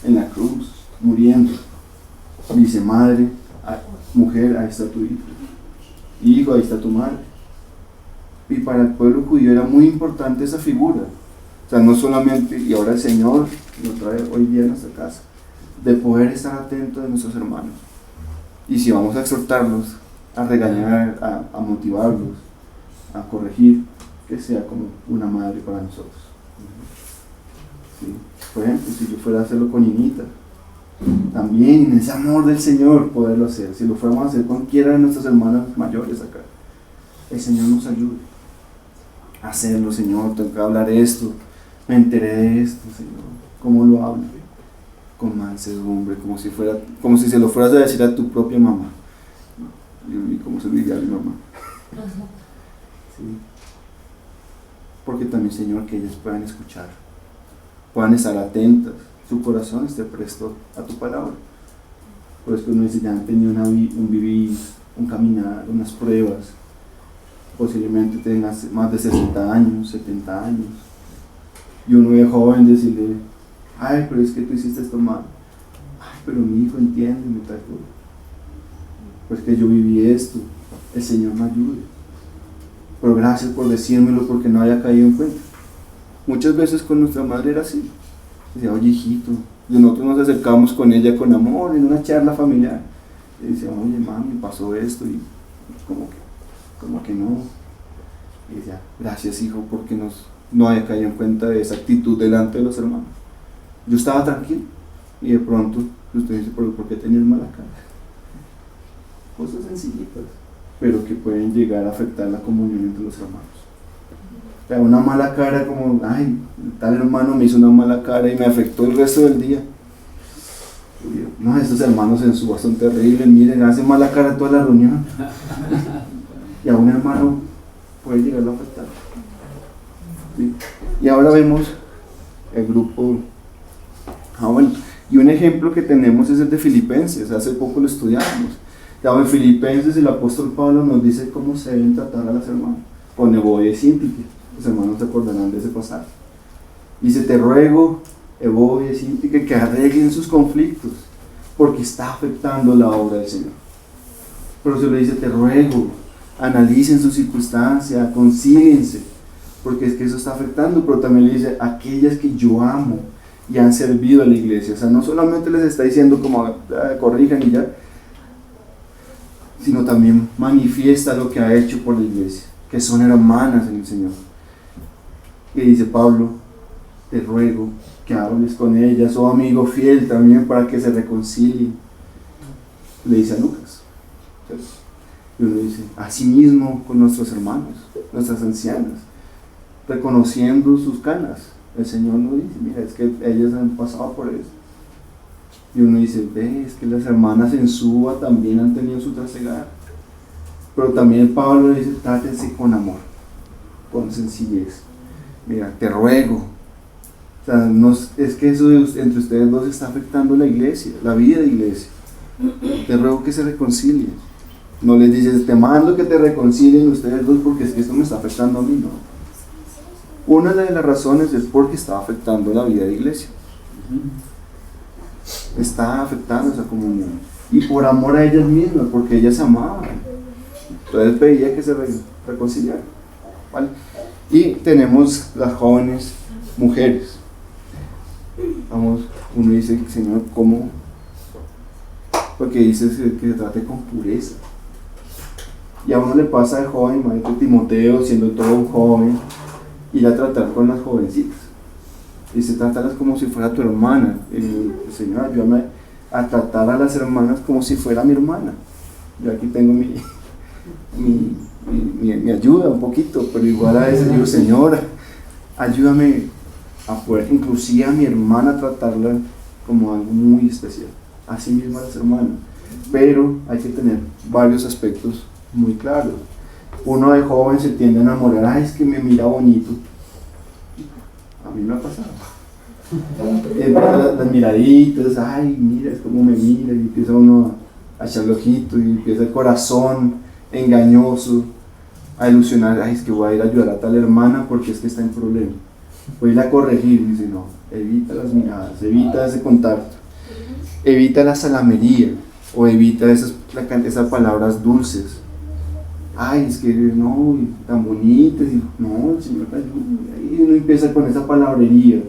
En la cruz, muriendo. Dice, madre, mujer, ahí está tu hijo. Hijo, ahí está tu madre. Y para el pueblo judío era muy importante esa figura. O sea, no solamente, y ahora el Señor lo trae hoy día a nuestra casa, de poder estar atento de nuestros hermanos. Y si vamos a exhortarlos, a regañar, a motivarlos, a corregir, que sea como una madre para nosotros. ¿Sí? Por ejemplo, si yo fuera a hacerlo con Inita, también en ese amor del Señor poderlo hacer. Si lo fuéramos a hacer con cualquiera de nuestras hermanas mayores acá, el Señor nos ayude a hacerlo. Señor, tengo que hablar esto, me enteré de esto, Señor. ¿Cómo lo hablo? Con mansedumbre, como si se lo fueras a decir a tu propia mamá. Y como se lo diría a mi mamá. ¿Sí? Porque también, Señor, que ellas puedan escuchar, puedan estar atentas, su corazón esté presto a tu palabra. Por eso uno dice, ya han tenido un vivir, un caminar, unas pruebas. Posiblemente tengas más de 60 años, 70 años. Y uno de joven decirle, ay, pero es que tú hiciste esto mal. Ay, pero mi hijo entiende, me trae todo. Pues que yo viví esto, el Señor me ayude. Pero gracias por decírmelo, porque no haya caído en cuenta. Muchas veces con nuestra madre era así. Decía, oye, hijito, y nosotros nos acercamos con ella con amor, en una charla familiar. Y decía, oye, mami, pasó esto, y como que no. Y decía, gracias, hijo, porque no haya caído en cuenta de esa actitud delante de los hermanos. Yo estaba tranquilo, y de pronto usted dice, ¿por qué tenías mala cara? Cosas sencillitas, pero que pueden llegar a afectar la comunión entre los hermanos. O sea, una mala cara como, ay, tal hermano me hizo una mala cara y me afectó el resto del día. No, estos hermanos en su son terribles, miren, hacen mala cara toda la reunión. Y a un hermano puede llegarlo a afectar. ¿Sí? Y ahora vemos el grupo. Bueno, y un ejemplo que tenemos es el de Filipenses. Hace poco lo estudiamos. En Filipenses el apóstol Pablo nos dice cómo se deben tratar a las hermanas, con Evodia y Síntique. Los hermanos se acordarán de ese pasaje. Dice, te ruego, Evodia y Síntique, que arreglen sus conflictos, porque está afectando la obra del Señor. Pero se le dice, te ruego, analicen su circunstancia, concíliense, porque es que eso está afectando. Pero también le dice, aquellas que yo amo y han servido a la iglesia. O sea, no solamente les está diciendo como corrijan y ya, sino también manifiesta lo que ha hecho por la iglesia, que son hermanas en el Señor. Y dice Pablo, te ruego que hables con ellas, oh amigo fiel también, para que se reconcilien. Le dice a Lucas. Y uno dice, así mismo con nuestros hermanos, nuestras ancianas, reconociendo sus canas. El Señor nos dice, mira, es que ellas han pasado por eso. Y uno dice, es que las hermanas en Suba también han tenido su trasegar. Pero también Pablo dice, trátense con amor, con sencillez. Mira, te ruego. O sea, es que eso entre ustedes dos está afectando la iglesia, la vida de iglesia. Te ruego que se reconcilien. No les dices, te mando que te reconcilien ustedes dos porque es que esto me está afectando a mí, no. Una de las razones es porque está afectando la vida de la iglesia. Está afectando esa comunión. Y por amor a ellas mismas, porque ellas se amaban. Entonces pedía que se reconciliaran. ¿Vale? Y tenemos las jóvenes mujeres. Vamos, uno dice, Señor, ¿cómo? Porque dice que se trate con pureza. Y a uno le pasa de joven, maestro Timoteo, siendo todo un joven, ir a tratar con las jovencitas. Dice, trátalas como si fuera tu hermana. El Señor, ayúdame a tratar a las hermanas como si fuera mi hermana. Yo aquí tengo mi ayuda un poquito, pero igual a veces digo, Señora, ayúdame a poder, inclusive a mi hermana, tratarla como algo muy especial. Así mismo a las hermanas. Pero hay que tener varios aspectos muy claros. Uno de joven se tiende a enamorar, ay, es que me mira bonito. A mí me ha pasado. Las miraditas, ay, mira, es como me mira, y empieza uno a echarle ojito, y empieza el corazón engañoso a ilusionar, ay, es que voy a ir a ayudar a tal hermana porque es que está en problema. Voy a ir a corregir, y dice, no, evita las miradas, evita ese contacto, evita la salamería, o evita esas palabras dulces. Ay, es que no, tan bonitas, y no, el Señor te ayuda. Y uno empieza con esa palabrería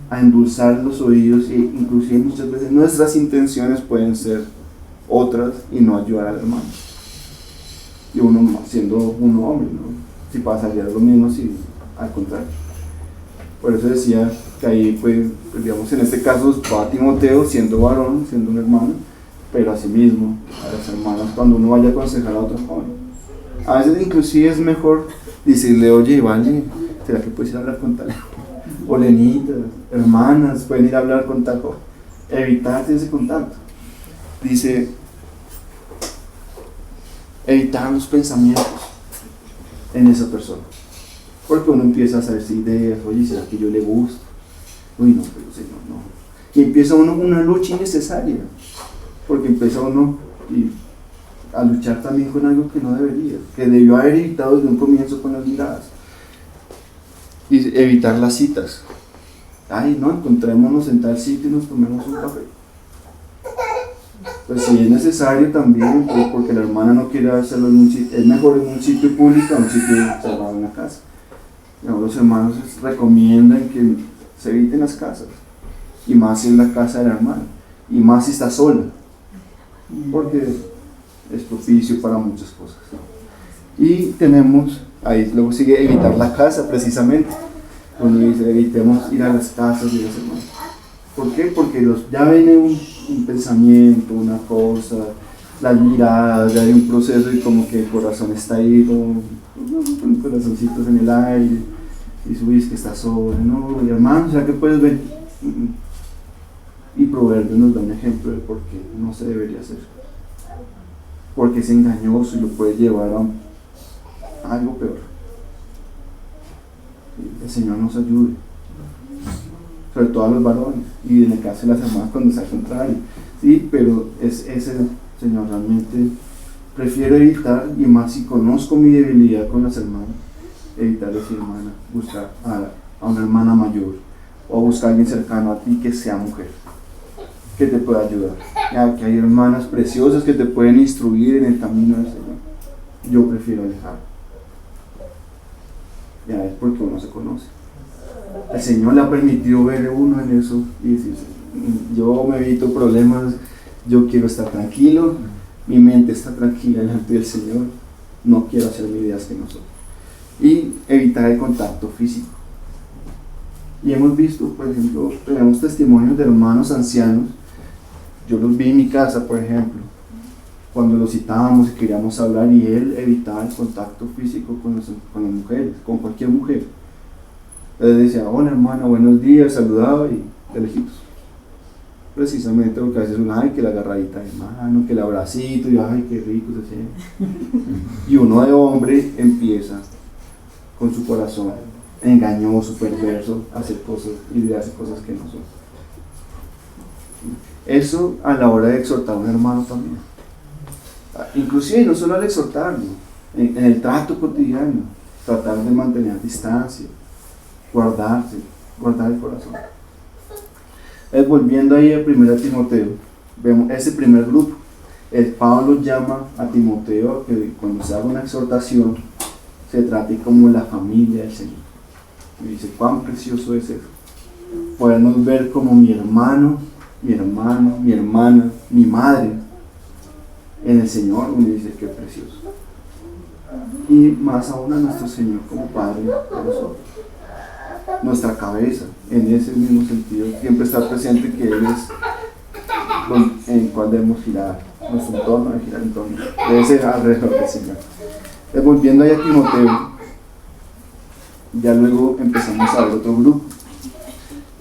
a endulzar los oídos, e inclusive muchas veces nuestras intenciones pueden ser otras y no ayudar al hermano. Y uno siendo un hombre, ¿no? Si pasaría lo mismo, si al contrario. Por eso decía que ahí, pues digamos, en este caso va Timoteo siendo varón, siendo un hermano, pero asimismo a las hermanas cuando uno vaya a aconsejar a otro joven. A veces inclusive es mejor decirle, oye, vale, ¿será que puedes ir a hablar con tal? O Lenita, hermanas, pueden ir a hablar con tal joven. Evitarse ese contacto. Dice, evitar los pensamientos en esa persona. Porque uno empieza a hacerse ideas, oye, ¿será que yo le gusto? Uy, no, pero Señor, no. Y empieza uno una lucha innecesaria. Porque empieza uno a luchar también con algo que no debería, que debió haber evitado desde un comienzo con las miradas. Y evitar las citas. Ay, no, encontrémonos en tal sitio y nos tomemos un café. Pues si es necesario también, pues porque la hermana no quiere hacerlo en un sitio, es mejor en un sitio público a un sitio cerrado en la casa. Los hermanos recomiendan que se eviten las casas, y más si es la casa de la hermana, y más si está sola, porque es propicio para muchas cosas. Y tenemos, ahí luego sigue evitar la casa precisamente. Uno dice, evitemos ir a las casas de los hermanos. ¿Por qué? Porque ya viene un pensamiento, una cosa, las miradas, ya hay un proceso y como que el corazón está ahí con corazoncitos en el aire, y subís que está solo, no, y hermano, ¿será que puedes ver? Y Proverbios nos da un ejemplo de por qué no se debería hacer. Porque es engañoso y lo puede llevar a algo peor. El Señor nos ayude, sobre todo a los varones, y en el caso de las hermanas cuando sea al contrario, ¿sí? Pero es ese, Señor, realmente prefiero evitar, y más si conozco mi debilidad con las hermanas, evitar decir, hermana, buscar a una hermana mayor, o buscar a alguien cercano a ti que sea mujer, que te pueda ayudar. Ya que hay hermanas preciosas que te pueden instruir en el camino del Señor. Yo prefiero alejar. Ya es porque uno se conoce. El Señor le ha permitido ver a uno en eso y decir, yo me evito problemas, yo quiero estar tranquilo, mi mente está tranquila delante del Señor, no quiero hacerme ideas que no son. Y evitar el contacto físico. Y hemos visto, por ejemplo, tenemos testimonios de hermanos ancianos. Yo los vi en mi casa, por ejemplo, cuando los citábamos y queríamos hablar, y él evitaba el contacto físico con las mujeres, con cualquier mujer. Él decía, hola hermana, buenos días, saludaba y de lejitos. Precisamente porque a veces uno, ay, que la agarradita de mano, que el abracito, y ay, qué rico se siente. Y uno de hombre empieza con su corazón engañoso, perverso, a hacer cosas y de hacer cosas que no son. Eso a la hora de exhortar a un hermano también. Inclusive no solo al exhortarlo, en el trato cotidiano, tratar de mantener distancia, guardar el corazón. Volviendo ahí a 1 Timoteo, vemos ese primer grupo. Pablo llama a Timoteo a que cuando se haga una exhortación se trate como la familia del Señor. Y dice, cuán precioso es eso. Podernos ver como mi hermano, mi hermana, mi madre en el Señor. Uno dice, qué precioso. Y más aún a nuestro Señor como Padre de nosotros. Nuestra cabeza, en ese mismo sentido, siempre está presente que Él es en el cual debemos girar, nuestro entorno de girar en torno, debe ser alrededor del Señor. Volviendo ahí a Timoteo, ya luego empezamos a ver otro grupo.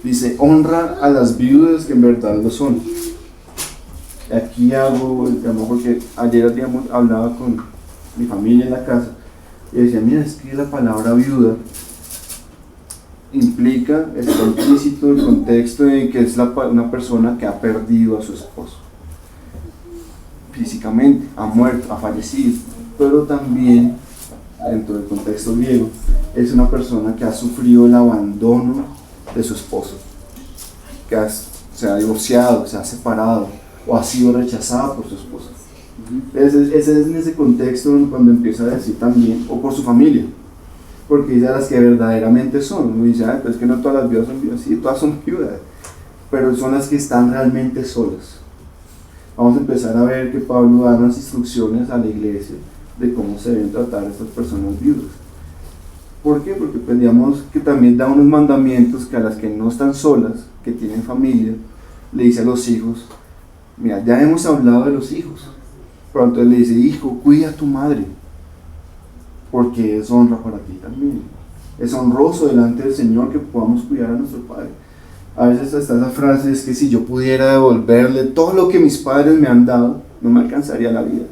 Dice, honra a las viudas que en verdad lo son. Aquí hago el tema porque ayer hablaba con mi familia en la casa y decía, mira, es que la palabra viuda implica, está implícito el contexto de que es una persona que ha perdido a su esposo físicamente, ha muerto, ha fallecido, pero también dentro del contexto griego es una persona que ha sufrido el abandono de su esposo, que se ha divorciado, se ha separado o ha sido rechazada por su esposa. Ese es en ese contexto cuando empieza a decir también, o por su familia, porque dice a las que verdaderamente son. Uno dice, pero es que no todas las viudas son viudas, sí, todas son viudas, pero son las que están realmente solas. Vamos a empezar a ver que Pablo da unas instrucciones a la iglesia de cómo se deben tratar a estas personas viudas. ¿Por qué? Porque digamos que también da unos mandamientos que a las que no están solas, que tienen familia, le dice a los hijos, mira, ya hemos hablado de los hijos, pero entonces le dice, hijo, cuida a tu madre, porque es honra para ti también. Es honroso delante del Señor que podamos cuidar a nuestro Padre. A veces está esa frase, es que si yo pudiera devolverle todo lo que mis padres me han dado, no me alcanzaría la vida.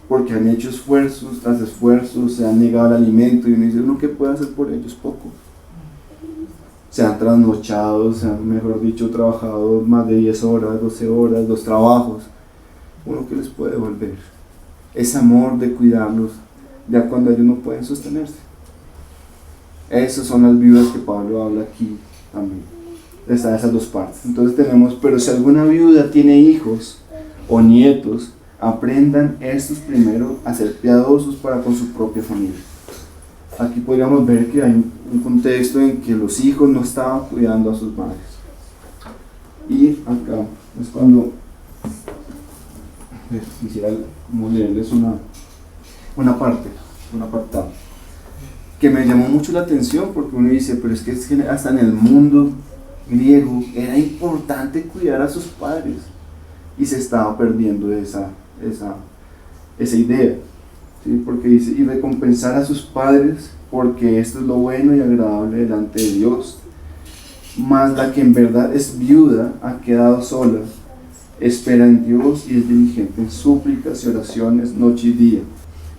Porque han hecho esfuerzos tras esfuerzos, se han negado al alimento, y uno dice, ¿uno qué puede hacer por ellos? Poco. Se han trasnochado, se han, mejor dicho, trabajado más de 10 horas, 12 horas, 2 trabajos. ¿Uno qué les puede devolver? Ese amor de cuidarlos, ya cuando ellos no pueden sostenerse. Esas son las viudas que Pablo habla aquí también. Están esas dos partes. Entonces tenemos, pero si alguna viuda tiene hijos o nietos, aprendan estos primero a ser piadosos para con su propia familia. Aquí podríamos ver que hay un contexto en que los hijos no estaban cuidando a sus madres. Y acá es cuando quisiera leerles una parte, un apartado, que me llamó mucho la atención porque uno dice, pero es que hasta en el mundo griego era importante cuidar a sus padres y se estaba perdiendo esa idea, ¿sí? Porque dice, y recompensar a sus padres porque esto es lo bueno y agradable delante de Dios, mas la que en verdad es viuda ha quedado sola, espera en Dios y es diligente en súplicas y oraciones noche y día.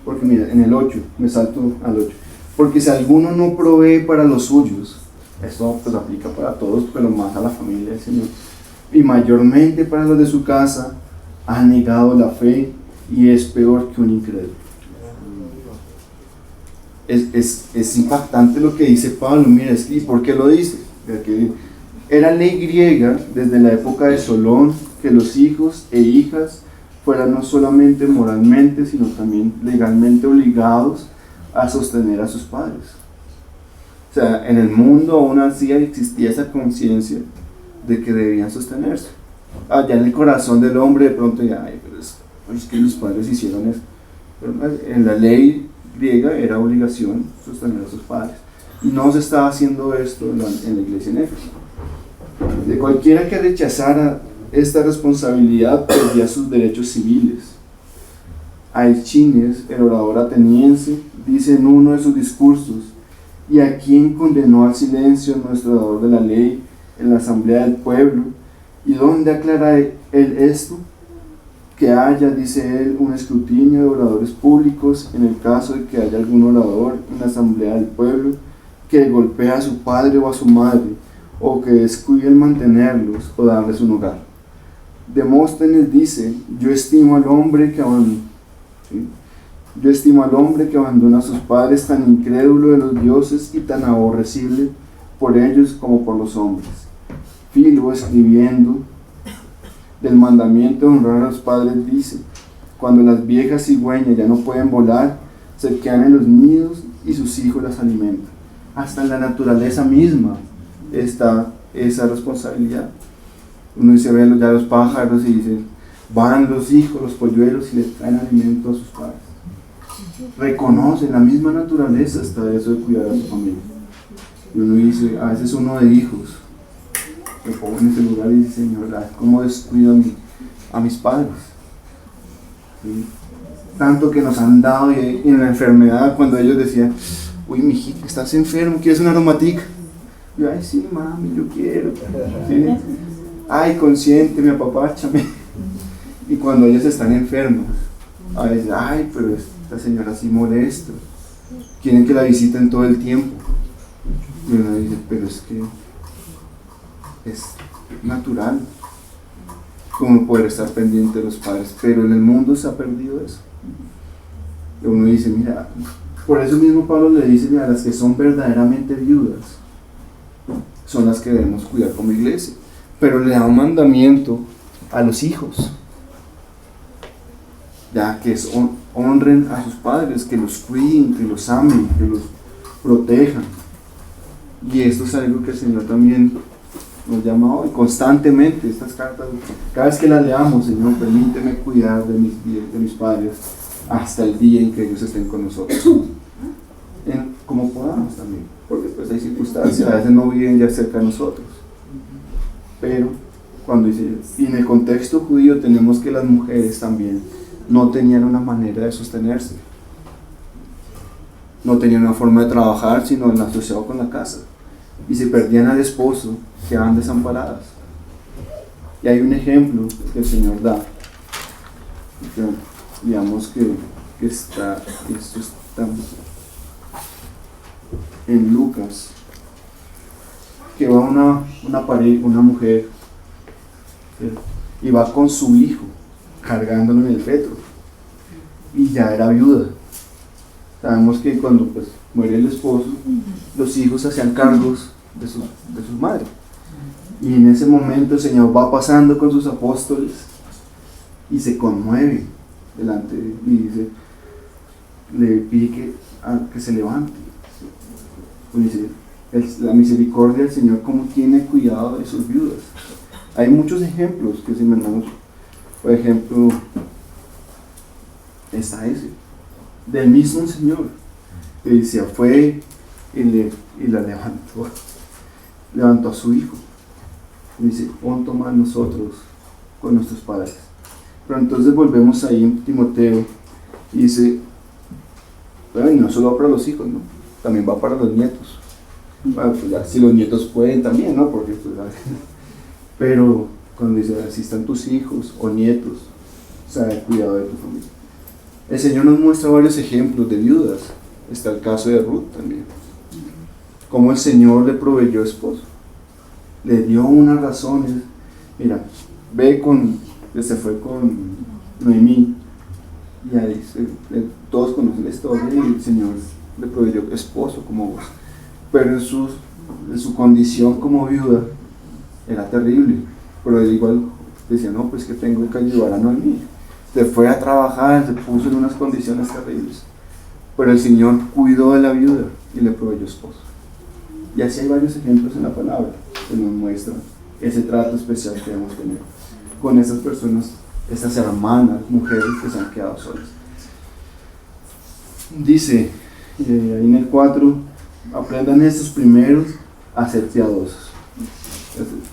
Porque mira, en el 8, me salto al 8, porque si alguno no provee para los suyos, esto pues aplica para todos, pero más a la familia del Señor, y mayormente para los de su casa, ha negado la fe y es peor que un incrédulo. Es impactante lo que dice Pablo. Mira, ¿y por qué lo dice? Porque era ley griega desde la época de Solón que los hijos e hijas fueran no solamente moralmente, sino también legalmente obligados a sostener a sus padres. O sea, en el mundo aún así existía esa conciencia de que debían sostenerse. Ya en el corazón del hombre de pronto ya, pero es que los padres hicieron eso. Pero en la ley griega era obligación sostener a sus padres. Y no se estaba haciendo esto en la iglesia en Éfeso. De cualquiera que rechazara esta responsabilidad perdía sus derechos civiles. Alcines, el orador ateniense, dice en uno de sus discursos, ¿y a quién condenó al silencio nuestro dador de la ley en la asamblea del pueblo? ¿Y dónde aclara él esto? Que haya, dice él, un escrutinio de oradores públicos en el caso de que haya algún orador en la asamblea del pueblo que golpea a su padre o a su madre, o que descuide el mantenerlos o darles un hogar. Demóstenes dice, yo estimo al hombre que abandona, ¿sí? Yo estimo al hombre que abandona a sus padres, tan incrédulo de los dioses y tan aborrecible por ellos como por los hombres. Filo, escribiendo del mandamiento de honrar a los padres, dice, cuando las viejas cigüeñas ya no pueden volar, se quedan en los nidos y sus hijos las alimentan. Hasta en la naturaleza misma está esa responsabilidad. Uno dice, ve ya los pájaros y dice, van los hijos, los polluelos y les traen alimento a sus padres. Reconocen, la misma naturaleza está eso de cuidar a su familia. Y uno dice, a veces uno de hijos, me pongo en ese lugar y dice, Señor, ¿cómo descuido a mis padres? ¿Sí? Tanto que nos han dado y en la enfermedad, cuando ellos decían, uy, mijito, estás enfermo, ¿quieres una aromatica? Y yo, ay, sí, mami, yo quiero. ¿Sí? Ay, consiénteme, apapáchame. Y cuando ellos están enfermos, a veces, ay, pero esta señora así molesta, quieren que la visiten todo el tiempo. Y uno dice, pero es que es natural como poder estar pendiente de los padres, pero en el mundo se ha perdido eso. Y uno dice, mira, por eso mismo Pablo le dice, mira, las que son verdaderamente viudas son las que debemos cuidar como iglesia, pero le da un mandamiento a los hijos, ya que honren a sus padres, que los cuiden, que los amen, que los protejan. Y esto es algo que el Señor también nos llama hoy, constantemente. Estas cartas, cada vez que las leamos, Señor, permíteme cuidar de mis padres hasta el día en que ellos estén con nosotros, como podamos también, porque pues hay circunstancias, a veces no viven ya cerca de nosotros, pero cuando dice, y en el contexto judío tenemos que las mujeres también no tenían una manera de sostenerse, no tenían una forma de trabajar, sino en asociado con la casa, y si perdían al esposo, quedaban desamparadas. Y hay un ejemplo que el Señor da, digamos que esto está en Lucas, que va una mujer, y va con su hijo cargándolo en el féretro, y ya era viuda. Sabemos que cuando pues muere el esposo, los hijos hacían cargos de su madre, y en ese momento el Señor va pasando con sus apóstoles y se conmueve delante de él y dice, le pide que se levante. Y dice, la misericordia del Señor, como tiene cuidado de sus viudas. Hay muchos ejemplos que si mandamos, por ejemplo, está ese del mismo Señor que decía, fue y la levantó a su hijo, y dice, pon toma nosotros con nuestros padres. Pero entonces volvemos ahí en Timoteo y dice, bueno, y no solo va para los hijos, ¿no? También va para los nietos. Bueno, pues ya, si los nietos pueden también, ¿no? Porque, pues, pero cuando dice, si están tus hijos o nietos, o sea, el cuidado de tu familia. El Señor nos muestra varios ejemplos de viudas. Está el caso de Ruth también. Cómo el Señor le proveyó esposo. Le dio unas razones. Mira, se fue con Noemí, y ahí todos conocen la historia, y el Señor le proveyó esposo como vos. Pero en su condición como viuda era terrible, pero él igual decía, no, pues que tengo que ayudar a Noemí. Se fue a trabajar, se puso en unas condiciones terribles, pero el Señor cuidó de la viuda y le proveyó esposo. Y así hay varios ejemplos en la palabra que nos muestran ese trato especial que debemos tener con esas personas, estas hermanas, mujeres que se han quedado solas. Dice ahí en el 4, aprendan estos primeros a ser piadosos.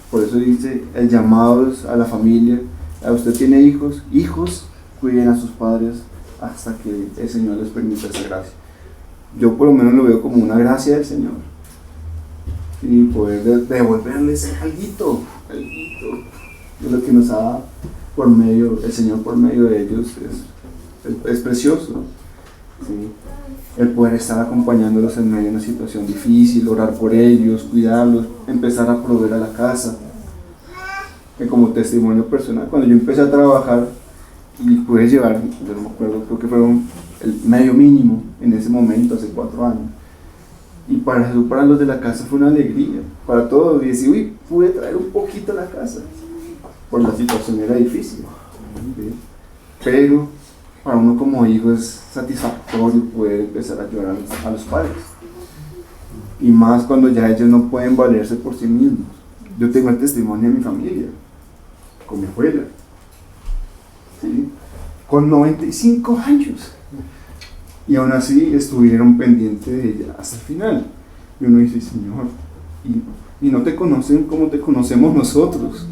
Por eso dice el llamado a la familia. Usted tiene hijos, cuiden a sus padres hasta que el Señor les permita esa gracia. Yo por lo menos lo veo como una gracia del Señor, y poder devolverles alguito de lo que nos ha dado el Señor por medio de ellos es precioso, ¿sí? El poder estar acompañándolos en medio de una situación difícil, orar por ellos, cuidarlos, empezar a proveer a la casa. que como testimonio personal, cuando yo empecé a trabajar y pude llevar, yo no me acuerdo, creo que fueron el medio mínimo en ese momento, hace 4 años. Y para los de la casa fue una alegría, para todos. Y decir, uy, pude traer un poquito a la casa. Por la situación era difícil. ¿Sí? Pero para uno como hijo es satisfactorio poder empezar a ayudar a los padres. Y más cuando ya ellos no pueden valerse por sí mismos. Yo tengo el testimonio de mi familia, con mi abuela, ¿sí? Con 95 años. Y aún así estuvieron pendientes de ella hasta el final. Y uno dice, Señor, y no te conocen como te conocemos nosotros.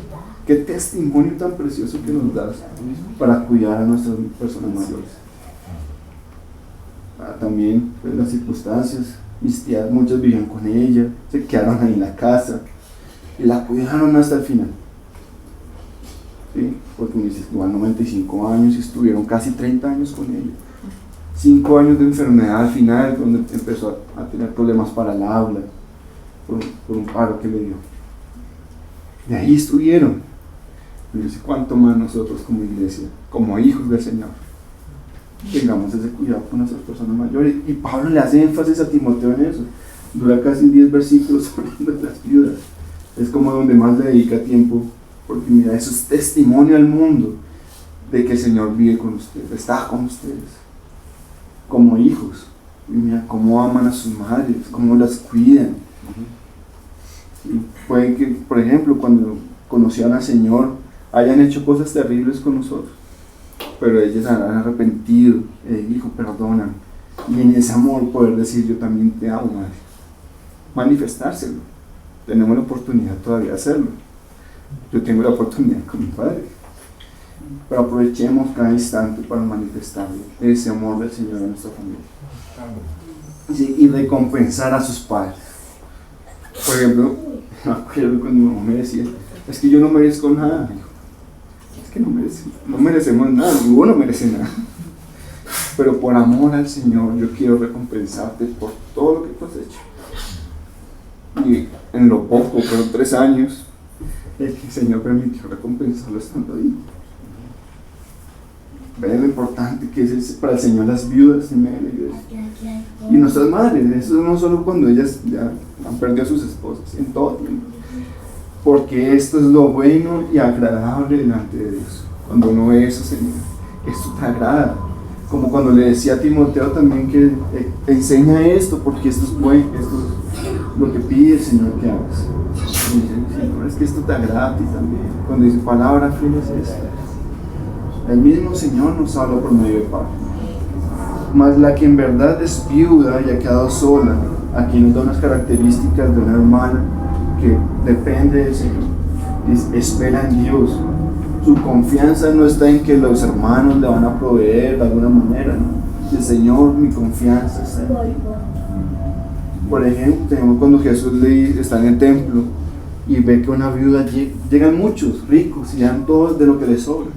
Qué testimonio tan precioso que nos das para cuidar a nuestras personas mayores. También pues, las circunstancias, mis tías, muchas vivían con ella, se quedaron ahí en la casa y la cuidaron hasta el final. ¿Sí? Porque me dice, igual 95 años y estuvieron casi 30 años con ella. 5 años de enfermedad al final, donde empezó a tener problemas para el habla, por un paro que le dio. De ahí estuvieron. Y dice, ¿cuánto más nosotros como iglesia, como hijos del Señor, tengamos ese cuidado con nuestras personas mayores? Y Pablo le hace énfasis a Timoteo en eso. Dura casi 10 versículos hablando de las viudas. Es como donde más le dedica tiempo, porque mira, eso es testimonio al mundo de que el Señor vive con ustedes, está con ustedes como hijos. Y mira cómo aman a sus madres, cómo las cuidan. Y pueden que, por ejemplo, cuando conocían al Señor, hayan hecho cosas terribles con nosotros, pero ellos han arrepentido, hijo, perdóname. Y en ese amor poder decir, yo también te amo, madre. Manifestárselo. Tenemos la oportunidad todavía de hacerlo. Yo tengo la oportunidad con mi padre. Pero aprovechemos cada instante para manifestar ese amor del Señor a nuestra familia. Sí, y recompensar a sus padres. Por ejemplo, me acuerdo cuando mi mamá me decía, es que yo no merezco nada. Es que no merecemos nada, ninguno merece nada. Pero por amor al Señor, yo quiero recompensarte por todo lo que tú has hecho. Y en lo poco, fueron 3 años, el que el Señor permitió recompensarlo estando ahí. Vean lo importante que es para el Señor las viudas en medio de la iglesia. Y nuestras madres, eso no solo cuando ellas ya han perdido a sus esposas, en todo tiempo. Porque esto es lo bueno y agradable delante de Dios. Cuando uno ve eso, Señor, esto te agrada. Como cuando le decía a Timoteo también que enseña esto, porque esto es bueno, esto es lo que pide el Señor que hagas. Y dice, Señor, es que esto te agrada a ti también. Cuando dice palabra fiel es esta. El mismo Señor nos habla por medio de Pablo. Mas la que en verdad es viuda y ha quedado sola, aquí nos da unas características de una hermana que depende del Señor, espera en Dios. Su confianza no está en que los hermanos le van a proveer de alguna manera, ¿no? El Señor, mi confianza está en ti. Por ejemplo, tenemos cuando Jesús está en el templo y ve que una viuda llegan muchos ricos y dan todo de lo que les sobra.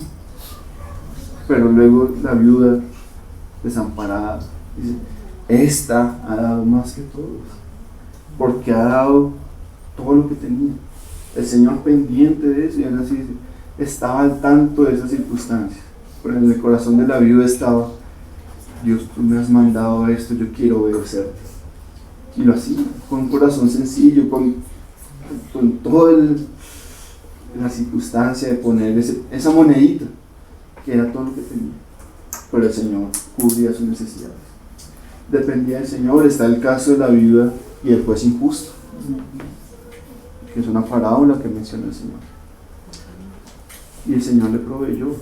Pero luego la viuda desamparada dice, esta ha dado más que todos, porque ha dado todo lo que tenía. El Señor pendiente de eso, y él así dice, estaba al tanto de esas circunstancias, pero en el corazón de la viuda estaba, Dios, tú me has mandado esto, yo quiero obedecerte. Y lo hacía con un corazón sencillo, con toda la circunstancia de poner esa monedita, que era todo lo que tenía. Pero el Señor cubría sus necesidades. Dependía del Señor. Está el caso de la viuda y el juez injusto, que es una parábola que menciona el Señor. Y el Señor le proveyó.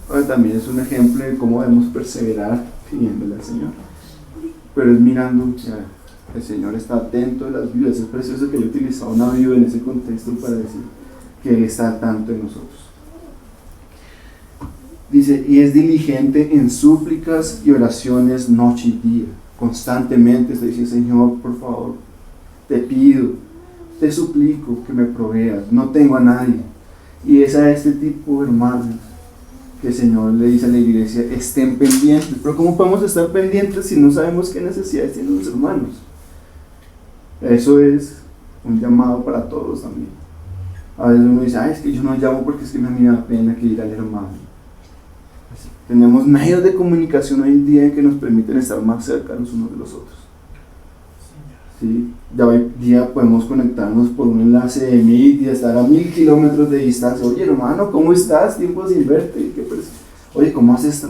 Ahora también es un ejemplo de cómo debemos perseverar pidiéndole al Señor. Pero es mirando que el Señor está atento de las viudas. Es precioso que yo utilizaba una viuda en ese contexto para decir que Él está al tanto de nosotros. Dice, y es diligente en súplicas y oraciones noche y día. Constantemente está diciendo, Señor, por favor, te pido, te suplico que me proveas. No tengo a nadie. Y es a este tipo de hermanos que el Señor le dice a la iglesia, estén pendientes. Pero ¿cómo podemos estar pendientes si no sabemos qué necesidades tienen los hermanos? Eso es un llamado para todos también. A veces uno dice, ay, es que yo no llamo porque es que me da pena que ir al hermano. Tenemos medios de comunicación hoy en día que nos permiten estar más cerca los unos de los otros. ¿Sí? Ya hoy día podemos conectarnos por un enlace de Meet y estar a 1000 kilómetros de distancia. Oye, hermano, ¿cómo estás? Tiempo sin verte. Oye, ¿cómo haces esto?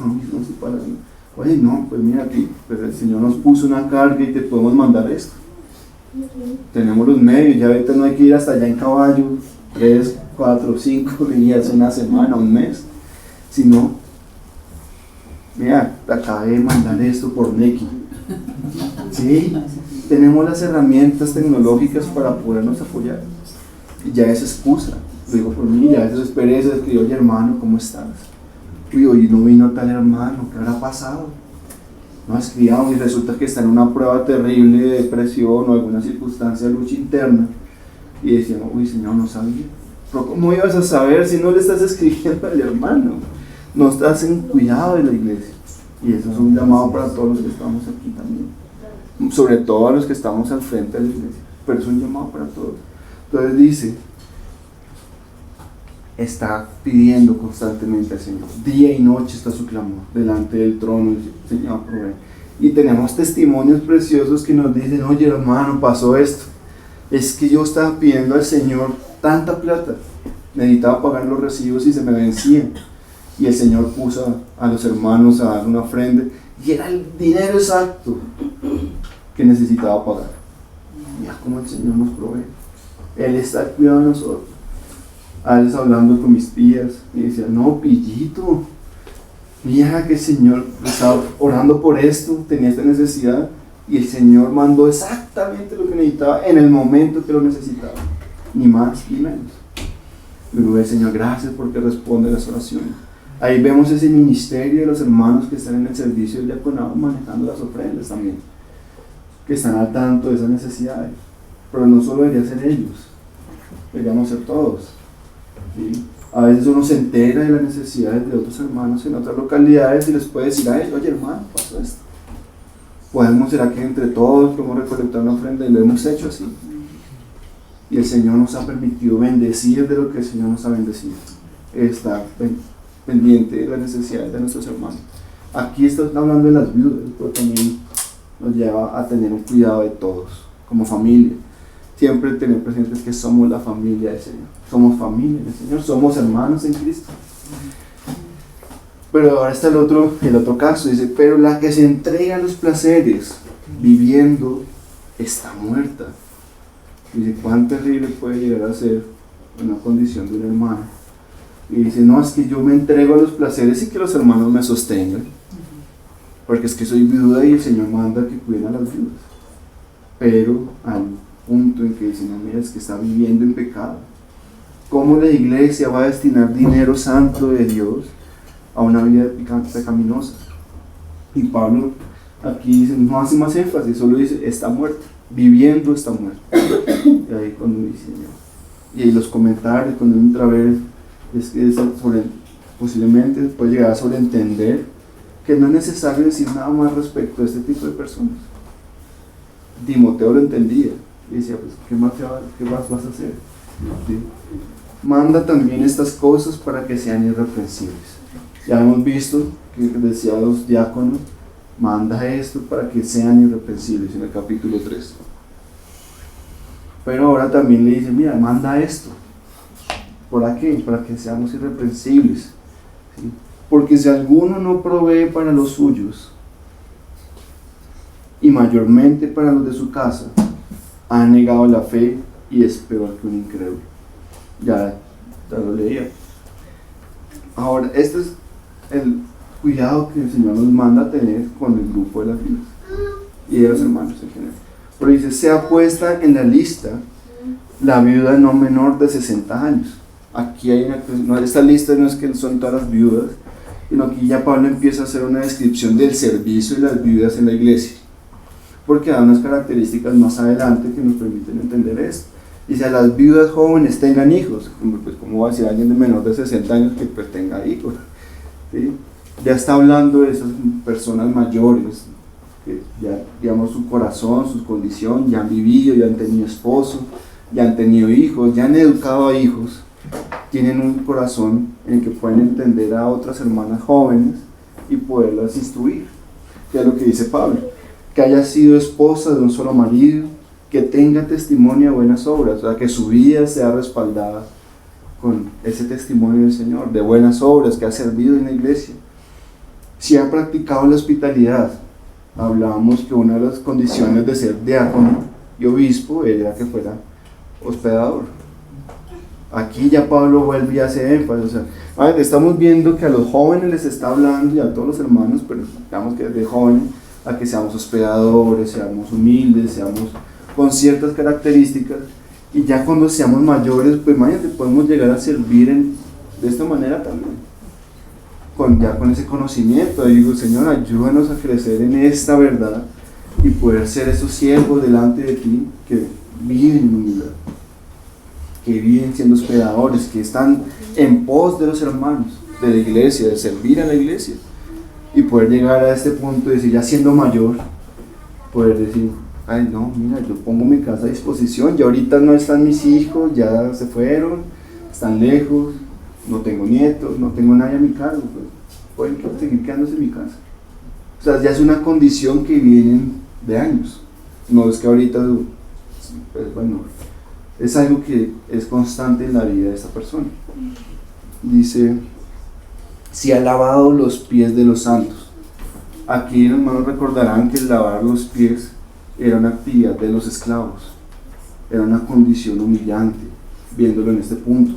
Oye, no, pues mira, pues el Señor nos puso una carga y te podemos mandar esto. Tenemos los medios, ya ahorita no hay que ir hasta allá en caballo, 3, 4, 5 días, una semana, un mes, sino, mira, te acabé de mandar esto por Neki. ¿Sí? Tenemos las herramientas tecnológicas para podernos apoyar. Y ya es excusa, lo digo por mí, ya eso es pereza, es que oye hermano, ¿cómo estás? Uy, hoy no vino tal hermano, ¿qué habrá pasado? No escribamos y resulta que está en una prueba terrible de depresión o alguna circunstancia de lucha interna. Y decíamos, uy Señor, no sabía. Pero ¿cómo ibas a saber si no le estás escribiendo al hermano? No estás en cuidado de la iglesia. Y eso es un llamado para todos los que estamos aquí también. Sobre todo a los que estamos al frente de la iglesia. Pero es un llamado para todos. Entonces dice, está pidiendo constantemente al Señor. Día y noche está su clamor delante del trono del Señor. Y tenemos testimonios preciosos que nos dicen, oye hermano, pasó esto. Es que yo estaba pidiendo al Señor tanta plata. Necesitaba pagar los recibos y se me vencían. Y el Señor puso a los hermanos a dar una ofrenda. Y era el dinero exacto que necesitaba pagar. Mira cómo el Señor nos provee. Él está cuidando de nosotros. A veces hablando con mis tías, y decía, no, pillito, mira que el Señor estaba orando por esto, tenía esta necesidad, y el Señor mandó exactamente lo que necesitaba en el momento que lo necesitaba, ni más ni menos. Luego el Señor, gracias porque responde las oraciones. Ahí vemos ese ministerio de los hermanos que están en el servicio del diaconado manejando las ofrendas también, que están al tanto de esas necesidades, pero no solo deberían ser ellos, deberíamos ser todos. ¿Sí? A veces uno se entera de las necesidades de otros hermanos en otras localidades y les puede decir a ellos, oye hermano, pasó esto. Podemos ser aquí entre todos, podemos recolectar una ofrenda y lo hemos hecho así. Y el Señor nos ha permitido bendecir de lo que el Señor nos ha bendecido. Estar pendiente de las necesidades de nuestros hermanos. Aquí está hablando de las viudas, pero también nos lleva a tener un cuidado de todos, como familia. Siempre tener presentes que somos la familia del Señor. Somos familia del Señor, somos hermanos en Cristo. Pero ahora está el otro caso, dice, pero la que se entrega a los placeres, viviendo, está muerta. Dice, ¿cuán terrible puede llegar a ser una condición de un hermano? Y dice, no, es que yo me entrego a los placeres y que los hermanos me sostengan. Porque es que soy viuda y el Señor manda que cuiden a las viudas. Pero al punto en que dice, no, mira, es que está viviendo en pecado. ¿Cómo la iglesia va a destinar dinero santo de Dios a una vida pecaminosa? Y Pablo aquí dice, no hace más énfasis, solo dice, está muerta, viviendo está muerta. Y ahí cuando dice, y ahí los comentarios, cuando entra a ver, es que posiblemente puede llegar a sobreentender que no es necesario decir nada más respecto a este tipo de personas. Timoteo lo entendía y decía, pues, ¿qué más vas a hacer? ¿Sí? Manda también estas cosas para que sean irreprensibles. Ya hemos visto que decía a los diáconos, manda esto para que sean irreprensibles en el capítulo 3. Pero ahora también le dice, mira, manda esto. ¿Para qué? Para que seamos irreprensibles. ¿Sí? Porque si alguno no provee para los suyos, y mayormente para los de su casa, ha negado la fe y es peor que un incrédulo. Ya lo leía. Ahora, este es el cuidado que el Señor nos manda a tener con el grupo de las viudas y de los hermanos en general. Pero dice, sea puesta en la lista la viuda no menor de 60 años. Aquí hay esta lista no es que son todas las viudas, sino aquí ya Pablo empieza a hacer una descripción del servicio de las viudas en la iglesia, porque da unas características más adelante que nos permiten entender esto. Dice, a las viudas jóvenes tengan hijos. Pues, ¿cómo va a decir alguien de menor de 60 años que pues tenga hijos? ¿Sí? Ya está hablando de esas personas mayores, que ya, digamos, su corazón, su condición, ya han vivido, ya han tenido esposo, ya han tenido hijos, ya han educado a hijos, tienen un corazón en el que pueden entender a otras hermanas jóvenes y poderlas instruir, que es lo que dice Pablo, que haya sido esposa de un solo marido, que tenga testimonio de buenas obras, o sea, que su vida sea respaldada con ese testimonio del Señor, de buenas obras, que ha servido en la iglesia. Si ha practicado la hospitalidad, hablábamos que una de las condiciones de ser diácono y obispo era que fuera hospedador. Aquí ya Pablo vuelve y hace énfasis, o sea, estamos viendo que a los jóvenes les está hablando y a todos los hermanos, pero digamos que desde jóvenes, a que seamos hospedadores, seamos humildes, seamos con ciertas características, y ya cuando seamos mayores, pues imagínate, podemos llegar a servir de esta manera también, ya con ese conocimiento. Y digo, Señor, ayúdanos a crecer en esta verdad y poder ser esos siervos delante de ti que viven en humildad, que viven siendo hospedadores, que están en pos de los hermanos, de la iglesia, de servir a la iglesia, y poder llegar a este punto de decir, ya siendo mayor, poder decir, ay no, mira, yo pongo mi casa a disposición, ya ahorita no están mis hijos, ya se fueron, están lejos, no tengo nietos, no tengo nadie a mi cargo, pues pueden seguir quedándose en mi casa. O sea, ya es una condición que viene de años, no es que ahorita, pues bueno, es algo que es constante en la vida de esta persona. Dice, si ha lavado los pies de los santos. Aquí los hermanos recordarán que el lavar los pies era una actividad de los esclavos, era una condición humillante, viéndolo en este punto,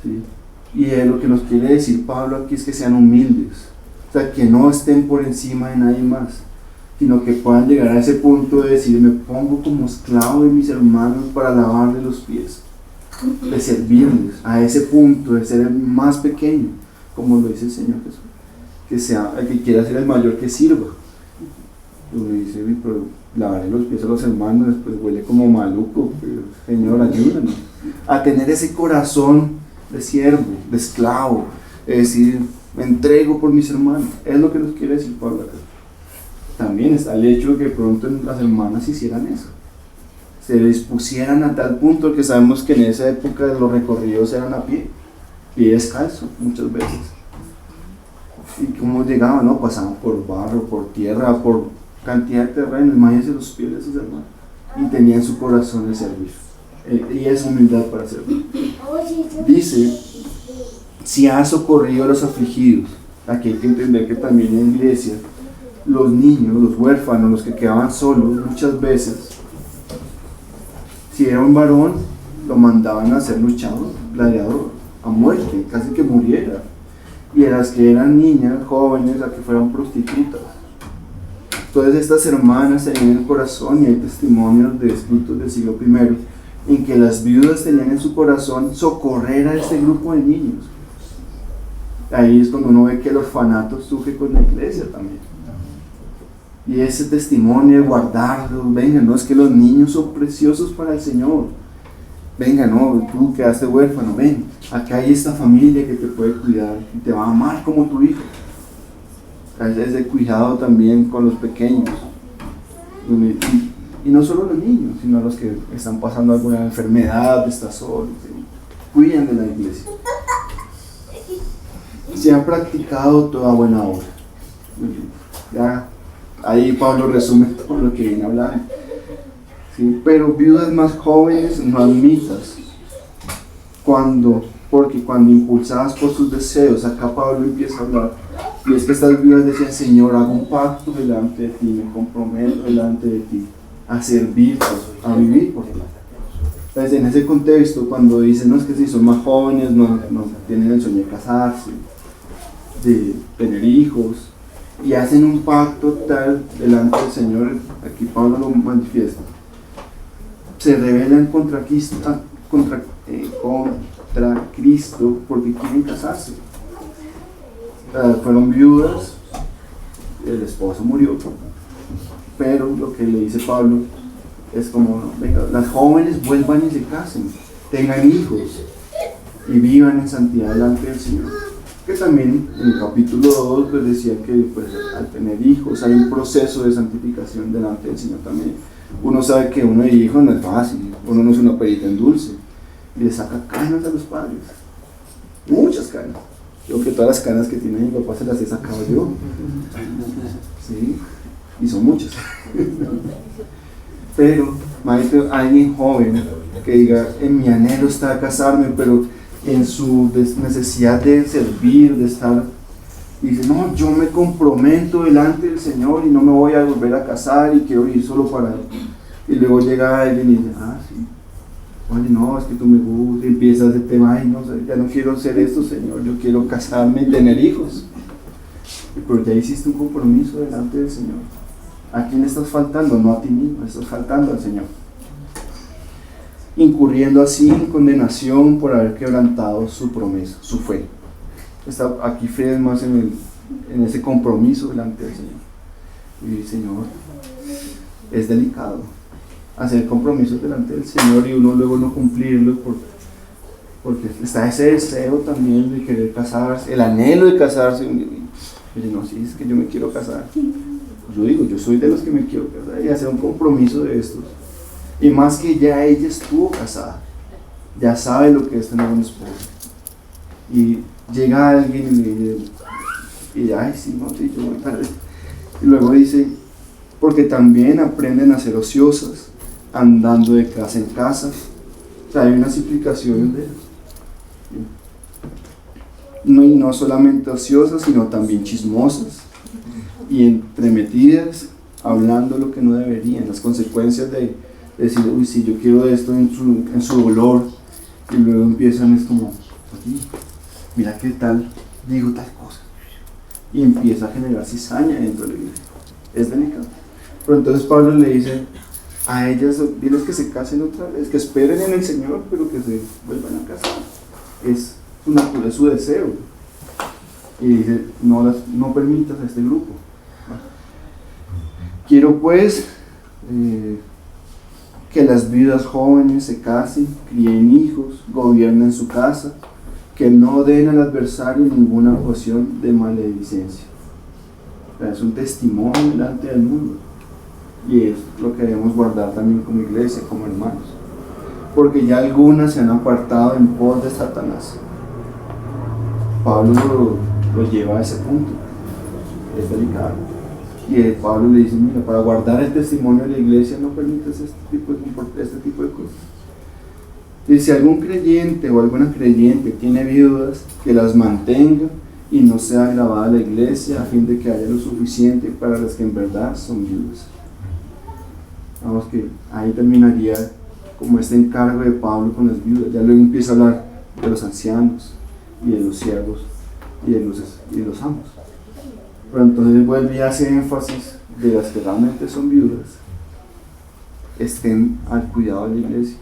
¿sí? Y lo que nos quiere decir Pablo aquí es que sean humildes, o sea, que no estén por encima de nadie más, sino que puedan llegar a ese punto de decir, me pongo como esclavo de mis hermanos para lavarle los pies, de servirles, a ese punto de ser el más pequeño, como lo dice el Señor Jesús, que sea el que quiera ser el mayor que sirva. Uno dice, pero lavarle los pies a los hermanos después huele como maluco, pero Señor, ayúdanos a tener ese corazón de siervo, de esclavo, es decir, me entrego por mis hermanos. Es lo que nos quiere decir Pablo acá. También está el hecho de que pronto las hermanas hicieran eso, se dispusieran a tal punto que sabemos que en esa época los recorridos eran a pie descalzo muchas veces. Y cómo llegaban, ¿no? Pasaban por barro, por tierra, por cantidad de terreno, imagínense los pies de esos hermanos, y tenían su corazón de servir, y esa humildad para servir. Dice, si ha socorrido a los afligidos. Aquí hay que entender que también en la iglesia los niños, los huérfanos, los que quedaban solos, muchas veces, si era un varón, lo mandaban a ser luchador, gladiador, a muerte, casi que muriera. Y a las que eran niñas, jóvenes, a que fueran prostitutas. Entonces estas hermanas tenían el corazón, y hay testimonios de escritos del siglo I, en que las viudas tenían en su corazón socorrer a este grupo de niños. Ahí es cuando uno ve que el orfanato surge con la iglesia también. Y ese testimonio de guardarlos, venga, no, es que los niños son preciosos para el Señor. Venga, no, tú quedaste huérfano, ven, acá hay esta familia que te puede cuidar y te va a amar como tu hijo. Ese cuidado también con los pequeños. Y no solo los niños, sino los que están pasando alguna enfermedad, está solo, cuidan de la iglesia. Se ha practicado toda buena obra. Ya, ahí Pablo resume todo lo que viene hablando. ¿Sí? Pero viudas más jóvenes no admitas, porque cuando impulsadas por sus deseos, acá Pablo empieza a hablar, y es que estas viudas decían, Señor, hago un pacto delante de ti, me comprometo delante de ti a servirte, a vivir por ti. Entonces, en ese contexto, cuando dicen, no, es que si son más jóvenes, no tienen el sueño de casarse, de tener hijos, y hacen un pacto tal delante del Señor, aquí Pablo lo manifiesta, se rebelan contra Cristo, contra Cristo porque quieren casarse. Fueron viudas, el esposo murió, pero lo que le dice Pablo es como, no, venga, las jóvenes vuelvan y se casen, tengan hijos y vivan en santidad delante del Señor. Que también en el capítulo 2 pues decía que pues, al tener hijos hay un proceso de santificación delante del Señor también. Uno sabe que uno de hijos no es fácil, uno no es una perita en dulce, y le saca canas a los padres, muchas canas. Yo que todas las canas que tiene mi papá se las he sacado yo, ¿sí? Y son muchas. Pero, maestro, alguien joven que diga, en mi anhelo está casarme, pero en su necesidad de servir, de estar, dice, no, yo me comprometo delante del Señor y no me voy a volver a casar y quiero ir solo para Él. Y luego llega alguien y dice, sí, oye, no, es que tú me gustas, y empieza ese tema, ay, no, ya no quiero hacer esto, Señor, yo quiero casarme y tener hijos. Pero ya hiciste un compromiso delante del Señor. ¿A quién estás faltando? No a ti mismo, estás faltando al Señor. Incurriendo así en condenación por haber quebrantado su promesa, su fe. Aquí fe es más en ese compromiso delante del Señor. Y Señor, es delicado hacer compromisos delante del Señor y uno luego no cumplirlo porque está ese deseo también de querer casarse, el anhelo de casarse. Oye, no, sí, es que yo me quiero casar. Yo digo, yo soy de los que me quiero casar y hacer un compromiso de estos. Y más que ya ella estuvo casada, ya sabe lo que es tener un esposo. Y llega alguien y le dice, ay, sí, no, sí, yo voy para eso. Y luego dice, porque también aprenden a ser ociosas, andando de casa en casa. O sea, hay unas implicaciones de eso. No, y no solamente ociosas, sino también chismosas y entremetidas, hablando lo que no deberían, las consecuencias de decir, uy, sí, yo quiero esto en su dolor, y luego empiezan, es como, mira qué tal, digo tal cosa, y empieza a generar cizaña dentro de la iglesia. Es delicado. Pero entonces Pablo le dice a ellas, diles que se casen otra vez, que esperen en el Señor, pero que se vuelvan a casar. Es su deseo. Y dice, no permitas a este grupo. Quiero pues que las viudas jóvenes se casen, críen hijos, gobiernen su casa, que no den al adversario ninguna ocasión de maledicencia. O sea, es un testimonio delante del mundo. Y es lo que debemos guardar también como iglesia, como hermanos. Porque ya algunas se han apartado en pos de Satanás. Pablo lo lleva a ese punto. Es delicado. Y Pablo le dice, mira, para guardar el testimonio de la iglesia no permitas este tipo de cosas. Y si algún creyente o alguna creyente tiene viudas, que las mantenga y no sea agravada la iglesia, a fin de que haya lo suficiente para las que en verdad son viudas. Vamos, que ahí terminaría como este encargo de Pablo con las viudas. Ya luego empieza a hablar de los ancianos y de los siervos y de los amos. Pero entonces vuelve a hacer énfasis de las que realmente son viudas, estén al cuidado de la iglesia.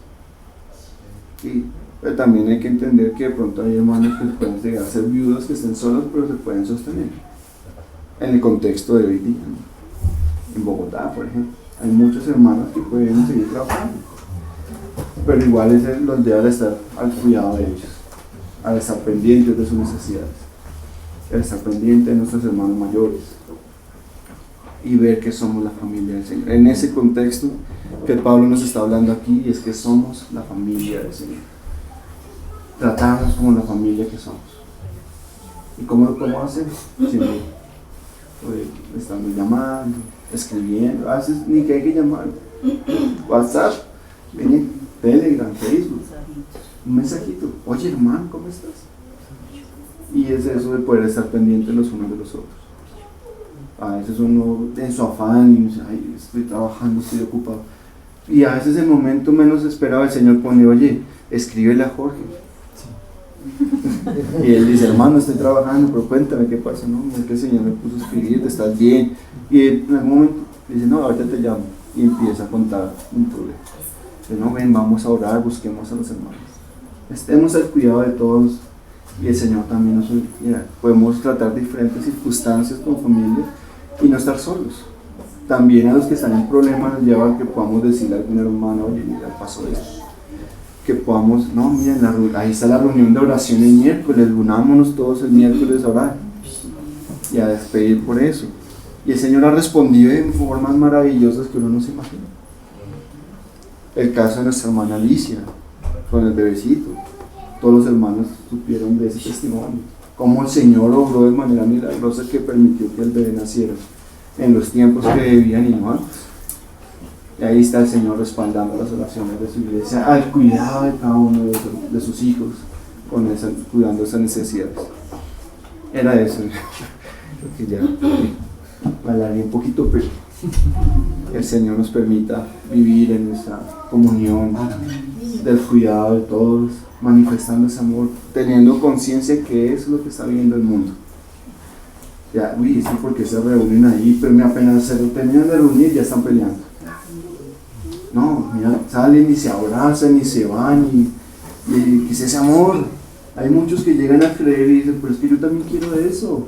Pero también hay que entender que de pronto hay hermanos que pueden llegar a ser viudas, que estén solas, pero se pueden sostener. En el contexto de hoy día, ¿no? En Bogotá, por ejemplo, hay muchos hermanos que pueden seguir trabajando, pero igual los debe estar al cuidado de ellos, al estar pendientes de sus necesidades, al estar pendientes de nuestros hermanos mayores y ver que somos la familia del Señor. En ese contexto que Pablo nos está hablando aquí, es que somos la familia del Señor. Tratarnos como la familia que somos. ¿Y cómo lo podemos hacer? Siempre estando llamando, escribiendo, a veces ni que hay que llamar. WhatsApp, Telegram, Facebook, un mensajito, oye hermano, ¿cómo estás? Y es eso de poder estar pendientes los unos de los otros. A veces uno en su afán y dice, ay, estoy trabajando, estoy ocupado. Y a veces en el momento menos esperado el Señor pone, oye, escríbele a Jorge. Y él dice, hermano, estoy trabajando, pero cuéntame qué pasa. No, es que el Señor me puso a escribirte, estás bien. Y él, en algún momento dice, no, ahorita te llamo. Y empieza a contar un problema. Dice, no, ven, vamos a orar, busquemos a los hermanos. Estemos al cuidado de todos. Y el Señor también nos mira, podemos tratar diferentes circunstancias como familia y no estar solos. También a los que están en problemas nos lleva a que podamos decirle a algún hermano, oye, mira, pasó esto. Que podamos, no, miren, ahí está la reunión de oración el miércoles, unámonos todos el miércoles a orar y a despedir por eso. Y el Señor ha respondido en formas maravillosas que uno no se imagina. El caso de nuestra hermana Alicia, con el bebecito. Todos los hermanos supieron de ese testimonio. Cómo el Señor obró de manera milagrosa que permitió que el bebé naciera en los tiempos que debían y no antes. Y ahí está el Señor respaldando las oraciones de su iglesia al cuidado de cada uno de sus hijos, cuidando esas necesidades. Era eso. Creo que ya me alargué un poquito, pero el Señor nos permita vivir en esa comunión del cuidado de todos, manifestando ese amor, teniendo conciencia que es lo que está viviendo el mundo. Ya, sí, porque se reúnen ahí, pero apenas se terminan de reunir ya están peleando. No, mira, salen y se abrazan y se van y es ese amor. Hay muchos que llegan a creer y dicen, pero es que yo también quiero eso.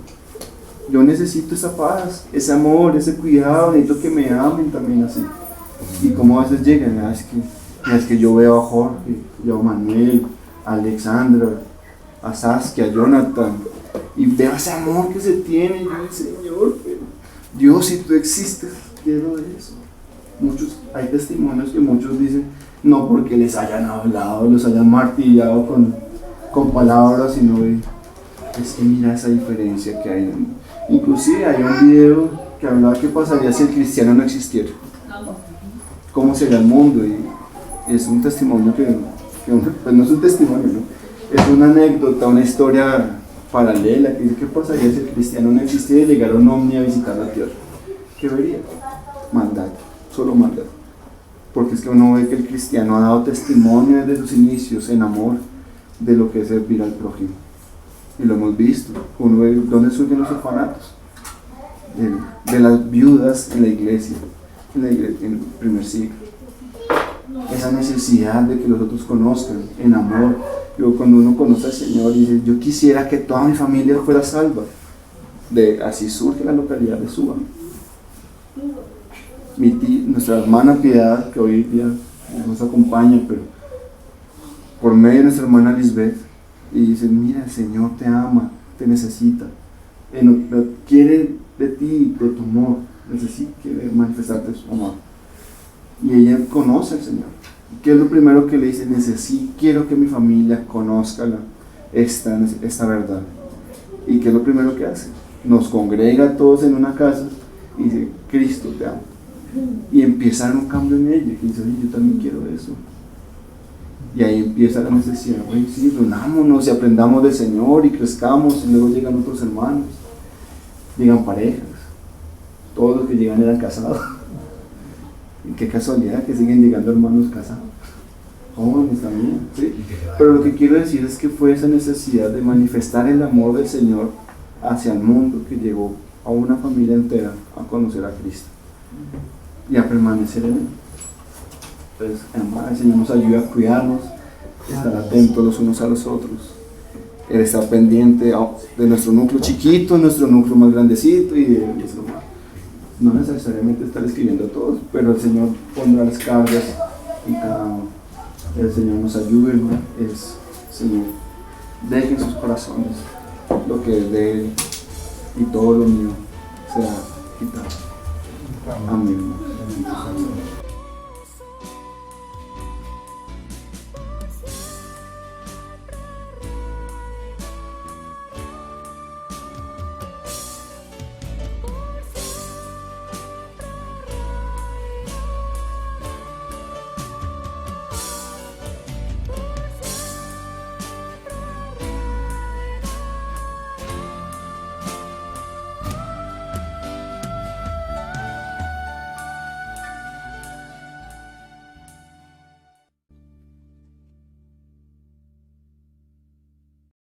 Yo necesito esa paz, ese amor, ese cuidado, necesito que me amen también así. Y como a veces llegan, es que yo veo a Jorge, yo a Manuel, a Alexandra, a Saskia, a Jonathan, y veo ese amor que se tiene, y yo digo, Señor, pero Dios, si tú existes, quiero eso. Hay testimonios que muchos dicen, no porque les hayan hablado, los hayan martillado con palabras, sino es que mira esa diferencia que hay. Inclusive hay un video que hablaba qué pasaría si el cristiano no existiera, cómo sería el mundo, y es un testimonio que pues no es un testimonio, ¿no? Es una anécdota, una historia paralela que dice qué pasaría si el cristiano no existiera y llegara un ovni a visitar la tierra. ¿Qué vería? Maldad, solo maldad. Porque es que uno ve que el cristiano ha dado testimonio desde sus inicios en amor de lo que es servir al prójimo. Y lo hemos visto. Uno ve dónde surgen los orfanatos, de las viudas en la iglesia, en el primer siglo. Esa necesidad de que los otros conozcan en amor. Luego cuando uno conoce al Señor y dice, yo quisiera que toda mi familia fuera salva. Así surge la localidad de Suba. Nuestra hermana Piedad, que hoy día nos acompaña, pero por medio de nuestra hermana Lisbeth, y dice, mira, el Señor te ama, te necesita, quiere de ti, de tu amor, necesita manifestarte su amor. Y ella conoce al Señor. ¿Qué es lo primero que le dice? Quiero que mi familia conozca esta verdad. ¿Y qué es lo primero que hace? Nos congrega a todos en una casa y dice, Cristo te ama. Y empieza un cambio en ella, que dice, oye, yo también quiero eso. Y ahí empieza la necesidad, oye, sí, reunámonos y aprendamos del Señor y crezcamos, y luego llegan otros hermanos, llegan parejas, todos los que llegan eran casados. Y qué casualidad que siguen llegando hermanos casados, jóvenes también, ¿sí? Pero lo que quiero decir es que fue esa necesidad de manifestar el amor del Señor hacia el mundo que llevó a una familia entera a conocer a Cristo y a permanecer en Él. Entonces, el Señor nos ayuda a cuidarnos, estar atentos los unos a los otros, Él está pendiente de nuestro núcleo chiquito, nuestro núcleo más grandecito, y no necesariamente estar escribiendo a todos, pero el Señor pondrá las cargas en cada uno. El Señor nos ayude, ¿no? Señor, deje en sus corazones lo que es de Él y todo lo mío sea quitado. Amén.